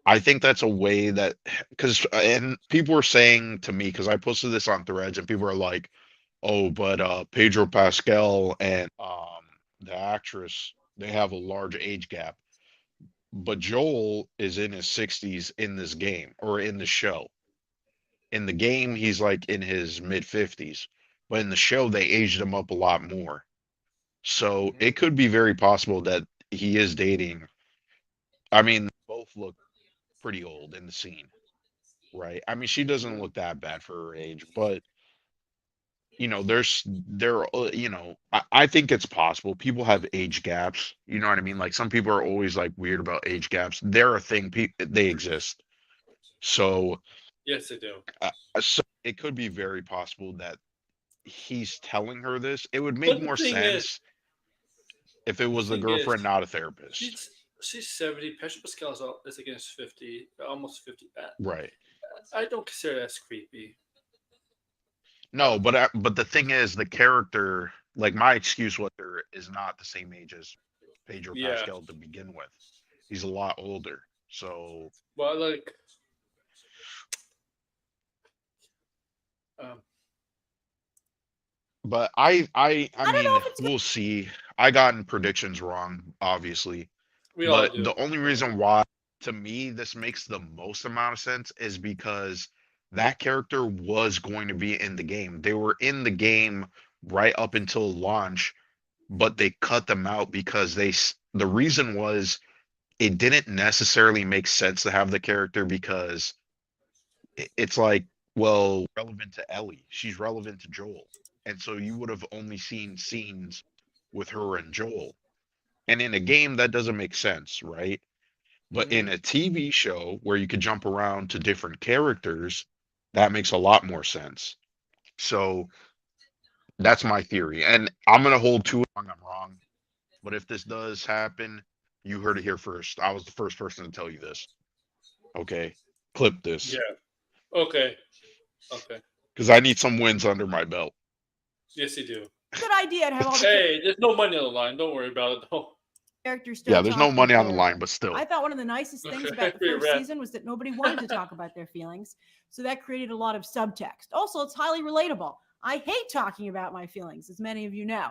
I think that's a way that, because, and people were saying to me, because I posted this on Threads, and people are like, oh, but Pedro Pascal and the actress, they have a large age gap. But Joel is in his 60s in this game or in the show. In the game, he's like in his mid 50s, but in the show, they aged him up a lot more. So Mhm. it could be very possible that he is dating. I mean, both look pretty old in the scene, right? I mean, she doesn't Mhm. look that bad for her age, but I think it's possible. People have age gaps. You know what I mean? Like some people are always like weird about age gaps. They're a thing. They exist. So, Yes, they do. so it could be very possible that he's telling her this. It would make But the more thing is, sense if it the was the thing is, girlfriend, not a therapist. she's she's 70. Pedro Pascal is against 50, almost 50. Right. I don't consider that as creepy. No, but the thing is, the character, like my excuse was there is not the same age as Pedro Yeah, Pascal to begin with. He's a lot older. So, but like, um, but I I don't know mean, if it's we'll see. I gotten predictions wrong, obviously. we all But do. the only reason why, to me, this makes the most amount of sense is because that character was going to be in the game. They were in the game right up until launch, but they cut them out because the reason was it didn't necessarily make sense to have the character because it's like, well, relevant to Ellie. She's relevant to Joel. And so you would have only seen scenes with her and Joel. And in a game, that doesn't make sense, right? But in Hmm. a TV show where you could jump around to different characters, that makes a lot more sense. So that's my theory. And I'm going to hold to it. I'm wrong. But if this does happen, you heard it here first. I was the first person to tell you this. Okay. Clip this Yeah. Okay. Okay. because I need some wins under my belt. Yes, you do. a good idea to have all the Hey, there's no money on the line. Don't worry about it, though. characters Yeah, still there's no talking money on the their. line, but I still. thought one of the nicest things about Okay, the for your first rent. season was that nobody wanted to talk about their feelings. So that created a lot of subtext. Also, it's highly relatable. I hate talking about my feelings, as many of you know.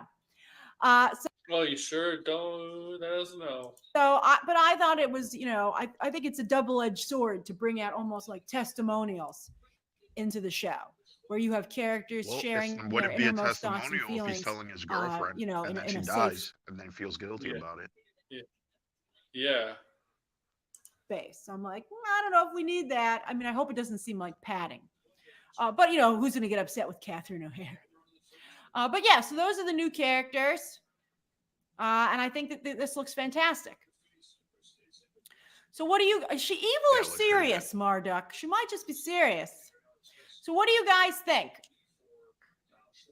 So, Well, you sure don't. Let us know. but I thought it was, I think it's a double-edged sword to bring out almost like testimonials into the show, where you have characters Well, sharing would their it be a innermost thoughts and testimonial if he's feelings, telling his girlfriend and then in she a safe dies and then feels guilty Yeah. about it? Yeah. Yeah. space. So I'm like, I don't know if we need that. I mean, I hope it doesn't seem like padding. But who's going to get upset with Catherine O'Hara? But yeah, so those are the new characters, and I think that this looks fantastic. So what do you? Is she evil Yeah, or it looks pretty good. serious, Marduk? She might just be serious. So what do you guys think?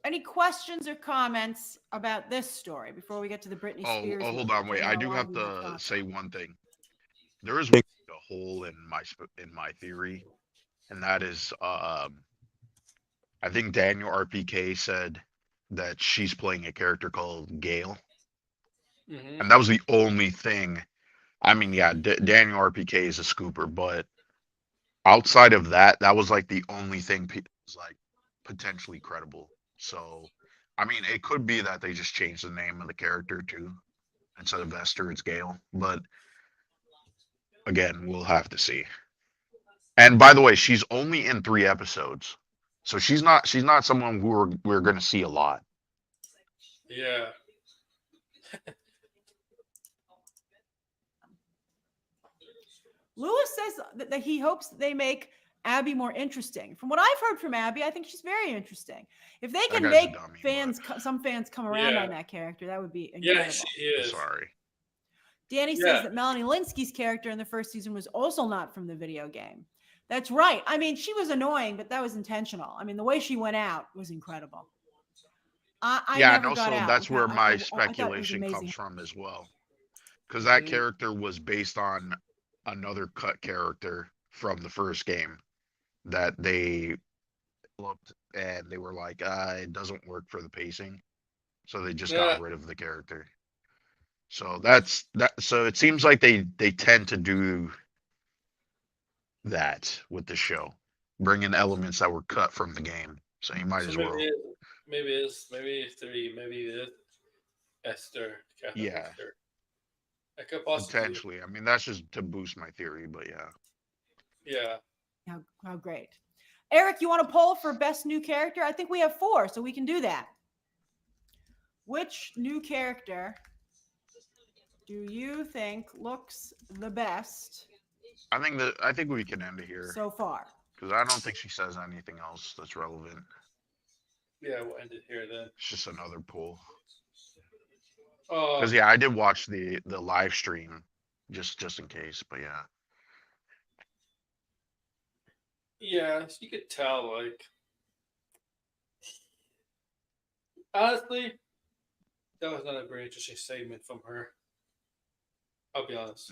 Any questions or comments about this story before we get to the Britney Spears one? Hold on, Which I wait. know I a do lot of have you have to thoughts say on. one thing. There is a hole in my theory, and that is, I think Daniel RPK said that she's playing a character called Gale, Hmm. and that was the only thing. I mean, yeah, Daniel RPK is a scooper, but outside of that, that was like the only thing was like potentially credible. So, I mean, it could be that they just changed the name of the character too. Instead of Esther, it's Gale. But again, we'll have to see. And by the way, she's only in 3 episodes, so she's not someone who we're gonna see a lot. Yeah. Lewis says that he hopes that they make Abby more interesting. From what I've heard from Abby, I think she's very interesting. If they That can guy's a make dummy, some fans come around Yeah. on that character, that would be Yeah, incredible. she but is. sorry. Danny Yeah. says that Melanie Linsky's character in the first season was also not from the video game. That's right. I mean, she was annoying, but that was intentional. I mean, the way she went out was incredible. I Yeah, never and got also out. that's where my I thought it was speculation comes amazing. from as well, because that Mhm. character was based on another cut character from the first game that they looked and they were like, it doesn't work for the pacing, so they just Yeah. got rid of the character. So that's that. So it seems like they tend to do that with the show, bring in elements that were cut from the game. So you might So as well. maybe it's 3, maybe it's Esther, Catherine Yeah, Esther. I could possibly. potentially. I mean, that's just to boost my theory, but yeah. Yeah. How great. Eric, you want to poll for best new character? I think we have 4, so we can do that. Which new character do you think looks the best I think we can end it here so far? because I don't think she says anything else that's relevant. Yeah, we'll end it here then. It's just another poll. Oh, Because yeah, I did watch the live stream just in case, but yeah. yeah, you could tell, like, honestly, that was not a very interesting segment from her. I'll be honest.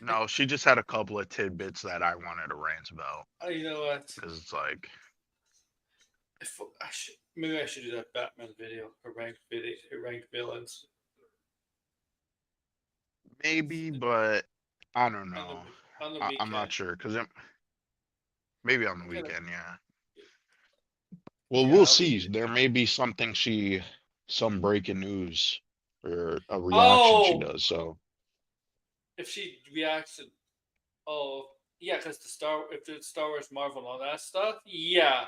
No, she just had a couple of tidbits that I wanted to rant about You know what? because it's like, Maybe I should do that Batman video, her ranked villains maybe, but I don't on know. on the I'm not weekend. sure because maybe on the Kinda- weekend, yeah. Well, Yeah, we'll I'll be. see. There may be something some breaking news or a reaction she Oh, does. So if she reacts to, oh yeah, because if it's Star Wars, Marvel, and all that stuff, yeah,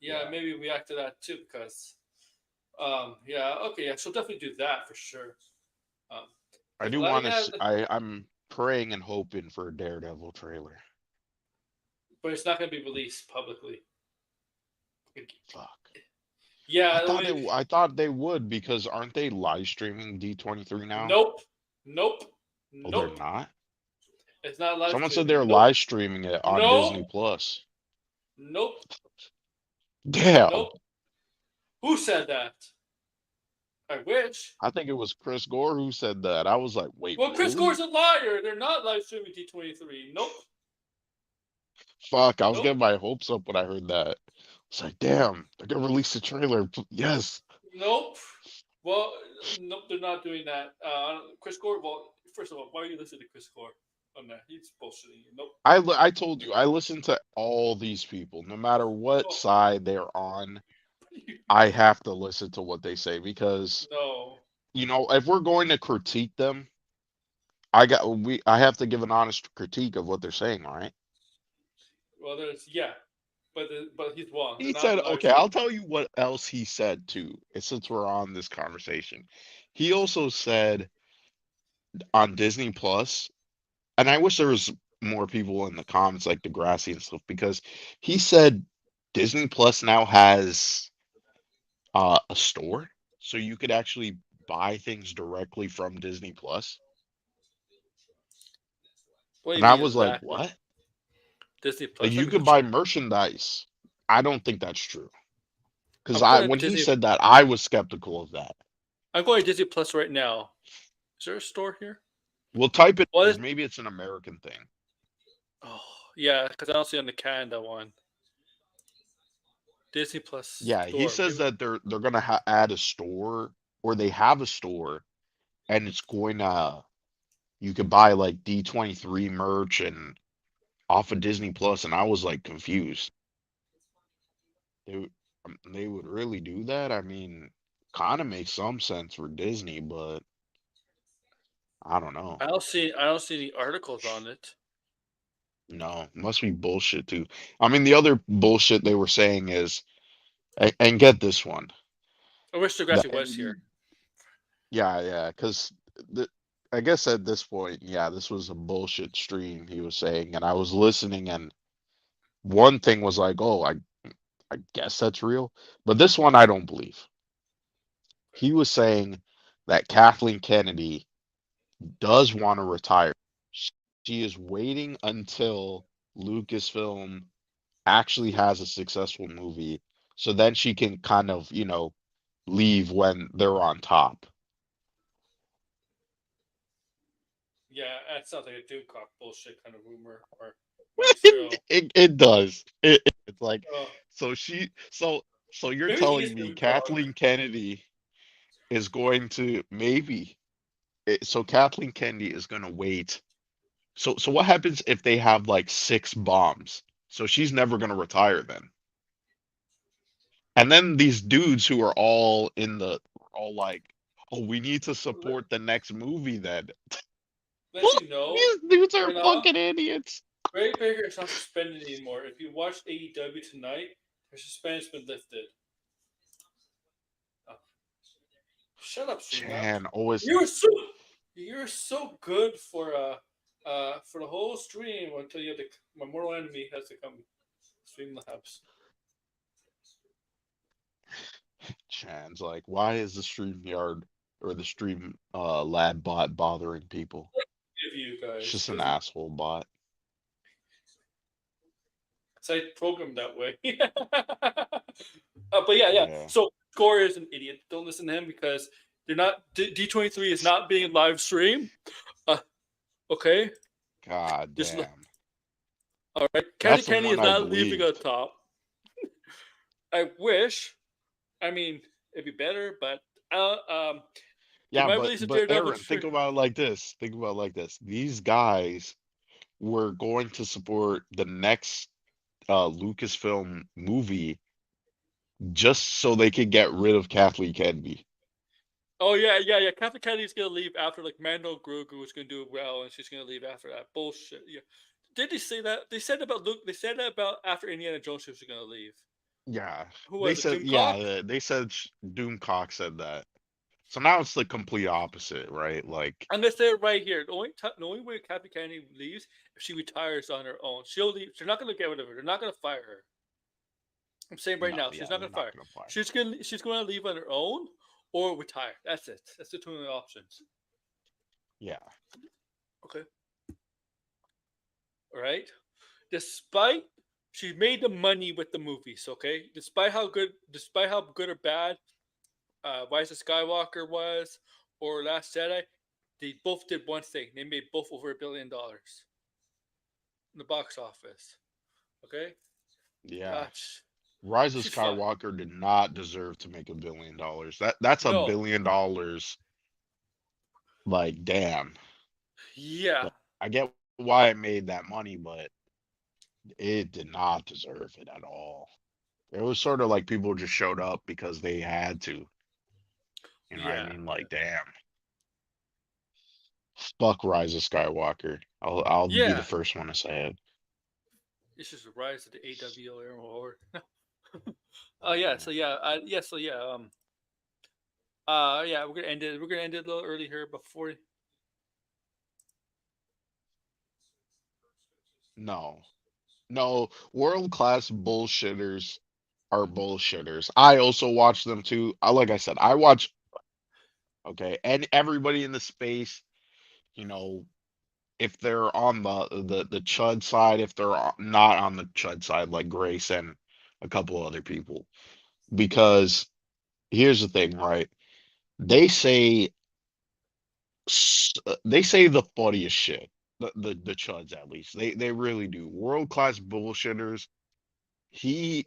yeah, maybe react to that too because, yeah, okay, yeah, she'll definitely do that for sure. Um, I because do want letting to. out, I'm praying and hoping for a Daredevil trailer. but it's not going to be released publicly. Fuck. Yeah, I thought they would because aren't they live streaming D23 now? nope, Oh, they're not. It's not live Someone said streaming. they're Nope, live streaming it on Disney no, Plus. nope, Damn. nope. Who said that? I wish. I think it was Chris Gore who said that. I was like, wait, Well, Chris really? Gore's a liar. They're not live streaming D23. Nope. Fuck, I was Nope. getting my hopes up when I heard that. It's like, damn, they're gonna release a trailer. Yes. Nope. Well, nope, they're not doing that. Chris Gore. Well, first of all, why are you listening to Chris Gore on that? He's bullshitting you. Nope. I told you, I listen to all these people, no matter what Oh, side they're on. I have to listen to what they say because no. if we're going to critique them, I have to give an honest critique of what they're saying, right? Well, but he's wrong. He They're not said, live okay, I'll streaming. tell you what else he said too, since we're on this conversation. He also said on Disney Plus, and I wish there was more people in the comments like Degrassi and stuff, because he said Disney Plus now has a store, so you could actually buy things directly from Disney Plus. What do And you I mean was like, exactly? what? Disney Like Plus. Let you me go could buy check. merchandise. I don't think that's true. Because I'm going to when he Disney. said that, I was skeptical of that. I'm going to Disney Plus right now. Is there a store here? We'll type it. What is? Maybe it's an American thing. Oh, yeah, because I don't see on the Canada one. Disney Plus Yeah, he store. says Maybe. that they're gonna add a store, or they have a store, and it's going to you could buy like D23 merch and off of Disney Plus, and I was like confused. They would really do that? I mean, kind of makes some sense for Disney, but I don't know. I don't see any articles on it. No, must be bullshit too. I mean, the other bullshit they were saying is, and get this one, I wish the Degrassi was here. yeah, because the I guess at this point, yeah, this was a bullshit stream he was saying, and I was listening, and one thing was like, oh, I guess that's real, but this one I don't believe. He was saying that Kathleen Kennedy does want to retire. She is waiting until Lucasfilm actually has a successful movie, so then she can kind of, leave when they're on top. Yeah, that sounds like a Doomcock bullshit kind of rumor or material. It does. It's like, Oh, so so you're maybe he telling is me Doomcock. Kathleen Kennedy is going to maybe so Kathleen Kennedy is going to wait. So what happens if they have like six bombs? So she's never going to retire then. And then these dudes who are all like, oh, we need to Let, support the next movie then. let you know, These dudes are right now, fucking idiots. Ray Baker is not suspended anymore. If you watched AEW tonight, her suspension's been lifted. Oh, shut up, Cena. Chan always You're so you're so good for the whole stream until you have to my mortal enemy has to come stream labs. Chan's like, why is the stream yard or the stream lab bot bothering people? Give you It's guys just an because asshole bot. I programmed that way. But yeah. Yeah. So Score is an idiot. Don't listen to him because they're not D23 is not being live streamed. Uh, okay, God just damn. all right. Kathy That's the Kenny one is I not leaving on believed. top. I wish. I mean, it'd be better, but they Yeah, might but release a but Daredevil Aaron, stream. think about it like this. Think about it like this. These guys were going to support the next Lucasfilm movie just so they could get rid of Kathleen Kennedy. Oh yeah. Kathy Kennedy's gonna leave after like Mando Grogu is gonna do well, and she's gonna leave after that bullshit. Yeah, did they say that? They said about Luke. They said that about after Indiana Jones she was gonna leave. Yeah, Who they was it? said, Doomcock? they said Doomcock said that. So now it's the complete opposite, right? Like, I'm gonna say it right here. The only way Kathy Kennedy leaves if she retires on her own. She'll leave. They're not gonna get rid of her. They're not gonna fire her. I'm saying right no, now, she's yeah, not they're gonna fire. not gonna fire. She's gonna leave on her own or retire. That's it. That's the two only options. Yeah, Okay. All right. Despite she made the money with the movies. Okay. Despite how good or bad Rise of Skywalker was or Last Jedi, they both did one thing. They made both over $1 billion in the box office. Okay. yeah. That's Rise of she's fine. Skywalker did not deserve to make $1 billion. That's a No. $1 billion. Like, damn. Yeah. Like, I get why it made that money, but it did not deserve it at all. It was sort of like people just showed up because they had to. You know what I Yeah. mean? Like, damn. Fuck Rise of Skywalker. I'll be the Yeah. first one to say it. This is the rise of the AWO Air War. Oh yeah. So yeah. Yeah. So yeah. Yeah. We're gonna end it. We're gonna end it a little early here before. No. No, world class bullshitters are bullshitters. I also watch them too. Like I said, I watch, okay, and everybody in the space, you know, if they're on the chud side, if they're not on the chud side, like Grace and a couple other people. Because here's the thing, right? They say they say the funniest shit. The chuds at least. They really do. World class bullshitters. He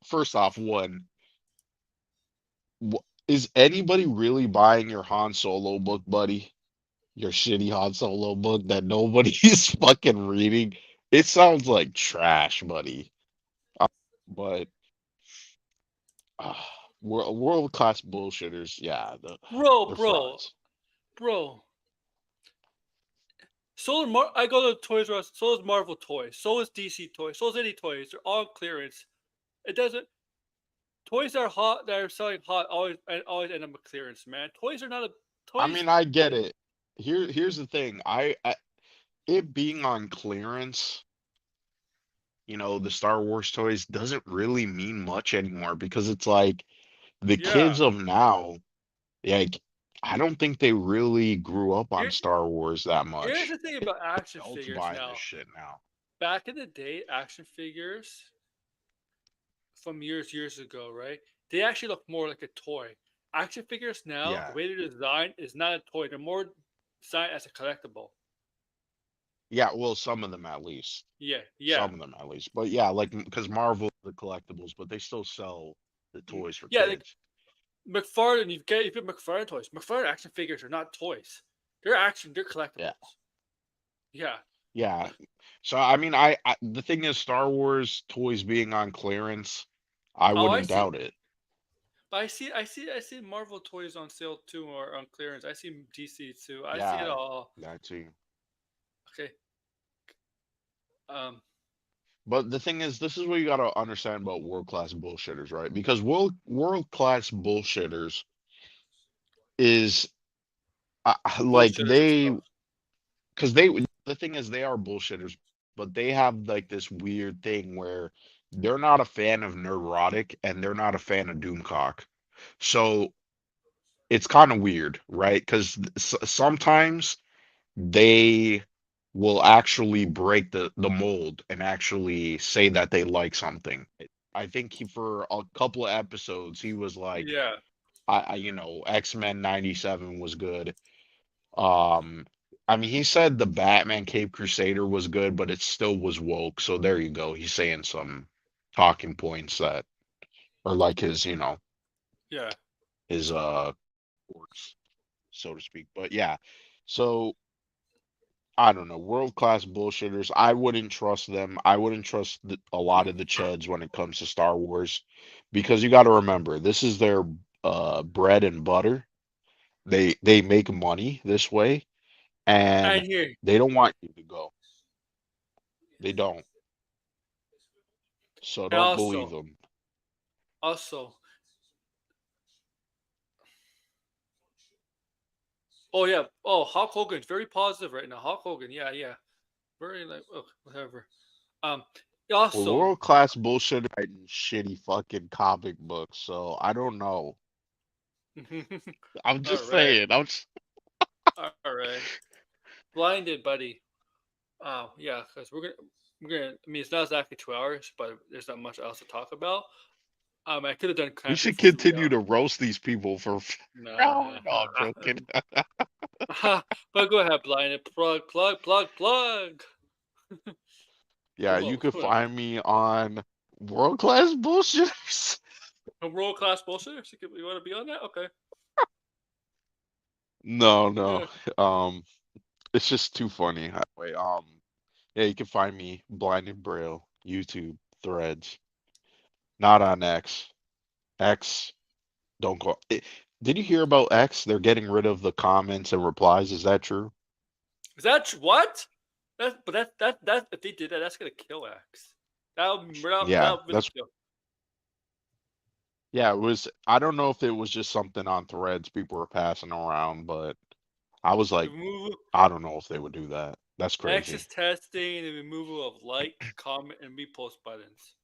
first off, one, is anybody really buying your Han Solo book, buddy? Your shitty Han Solo book that nobody's fucking reading? It sounds like trash, buddy. Uh, but uh, world class bullshitters, yeah, Bro, they're bro, frauds. bro. So is I go to Toys R Us. So is Marvel toys. So is DC toys. So is any toys. They're all on clearance. It doesn't. Toys that are hot that are selling hot always end up with clearance, man. Toys are not a I toys. mean, I get it. Here's the thing. It being on clearance, the Star Wars toys doesn't really mean much anymore because it's like the Yeah. kids of now, like I don't think they really grew up on Here, Star Wars that here's much. the thing about action Adults figures buying this now. shit now. Back in the day, action figures from years ago, right? They actually look more like a toy. Action figures now, the Yeah. way they're designed is not a toy. They're more designed as a collectible. Yeah, well, some of them at least. Yeah, yeah. Some of them at least. But yeah, like because Marvel the collectibles, but they still sell the Mm, toys for yeah, like kids. McFarlane, you get McFarlane toys. McFarlane action figures are not toys. They're Yeah. collectibles. Yeah. Yeah. So I mean, I the thing is Star Wars toys being on clearance, I Oh, I wouldn't see. doubt it. But I see Marvel toys on sale too or on clearance. I see DC too. I see it Yeah, all. that too. Okay. Um. But the thing is, this is what you gotta understand about world-class bullshitters, right? Because world-class bullshitters is like Bullshitters and they, stuff. because they, the thing is, they are bullshitters, but they have like this weird thing where they're not a fan of neurotic and they're not a fan of Doomcock. So it's kind of weird, right? Because sometimes they will actually break the mold and actually say that they like something. I think for a couple of episodes he was like, Yeah. X-Men 97 was good. Um, I mean, he said the Batman Cape Crusader was good, but it still was woke. So there you go. He's saying some talking points that are like Yeah. his quirks, so to speak. But yeah, so I don't know, world-class bullshitters. I wouldn't trust them. I wouldn't trust a lot of the Cheds when it comes to Star Wars, because you got to remember this is their bread and butter. They make money this way, and And here, they don't want you to go. They don't. So and don't believe them. also, oh yeah, oh Hulk Hogan's very positive right now. Hulk Hogan, yeah, yeah, very like whatever. Um, Well, also, world-class bullshitter writing shitty fucking comic books. So I don't know. I'm all just right, saying. all right, blinded, buddy. Oh yeah, because we're gonna. I mean, it's not exactly 2 hours, but there's not much else to talk about. I could have done We camping should for 3 hours. continue to roast these people for. Nah. No, no, I'm joking. But go ahead, blinded. Plug. Yeah, Come you on, could come on. find me on World Class Bullshitters. A world class bullshit. You want to be on that? Okay. No, no. Yeah. Um, it's just too funny. Wait, yeah, you can find me Blind and Braille, YouTube, Threads, not on X. X, don't go. Did you hear about X? They're getting rid of the comments and replies. Is that true? Is that what? That if they did that, that's gonna kill X. Yeah, That would really that's kill. yeah, it was. I don't know if it was just something on Threads people were passing around, but I was The like, removal I don't know if they would do that. That's X crazy. is testing the removal of like, comment, and repost buttons.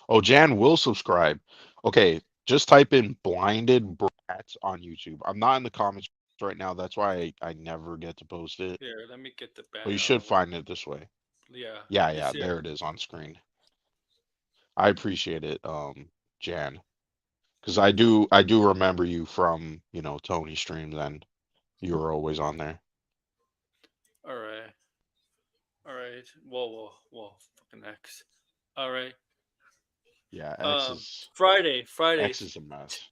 Oh, Jan will subscribe. Okay, just type in blinded brats on YouTube. I'm not in the comments right now. That's why I never get to post it. Here, let me get the But you banner should on it. find it this way. Yeah, Yeah, it's yeah, here. there it is on screen. I appreciate it, Jan. Because I do remember you from, Tony streams and you were always on there. All right, all right. Whoa, fucking X. All right. Yeah, X is Friday, X is a mess.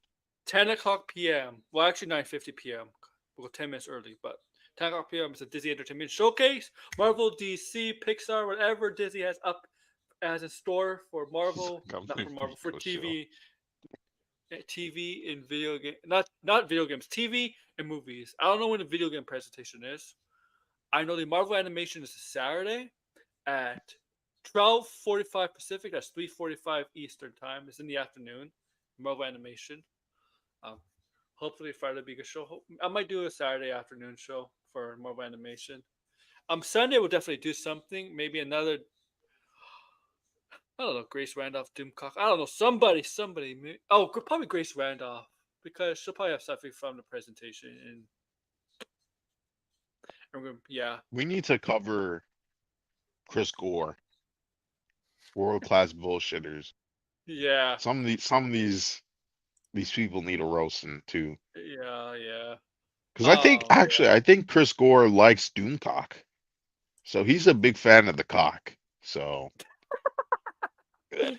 10 o'clock p.m. Well, actually 9:50 p.m. We'll go 10 minutes early, but 10 o'clock p.m. is a Disney Entertainment Showcase. Marvel, DC, Pixar, whatever Disney has up as in store for He's Marvel, like, I'm not in for Marvel, for Vico show. TV and video game, not video games, TV and movies. I don't know when the video game presentation is. I know the Marvel animation is Saturday at 12:45 Pacific. That's 3:45 Eastern time. It's in the afternoon. Marvel animation. Um, hopefully Friday will be a good show. I might do a Saturday afternoon show for Marvel animation. Sunday we'll definitely do something. Maybe another. I don't know. Grace Randolph, Doomcock. I don't know. Somebody. Oh, probably Grace Randolph because she'll probably have something from the presentation. Yeah. We need to cover Chris Gore, world class bullshitters. Yeah. Some of these people need a roasting too. Yeah. Because Oh yeah. I think Chris Gore likes Doomcock, so he's a big fan of the cock. So And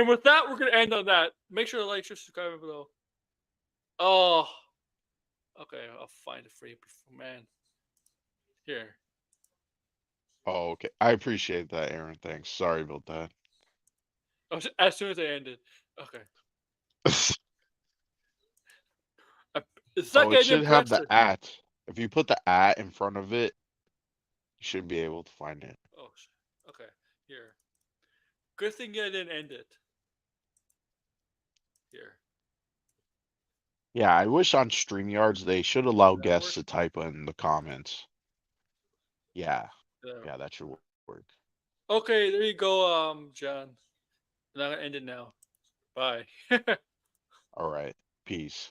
with that, we're gonna end on that. Make sure to like, share, subscribe below. Oh, okay. I'll find it for you, man. Here. oh, okay, I appreciate that, Aaron. Thanks. Sorry about that. As soon as I ended. Okay. It's Oh, like it I should didn't have press the it. at. If you put the at in front of it, you should be able to find it. Oh, okay. Here. Good thing I didn't end it. Here. Yeah, I wish on StreamYards they should allow Does that guests work? to type in the comments. Yeah, There. yeah, that should work. Okay, there you go, John. And I'm gonna end it now. Bye. All right, peace.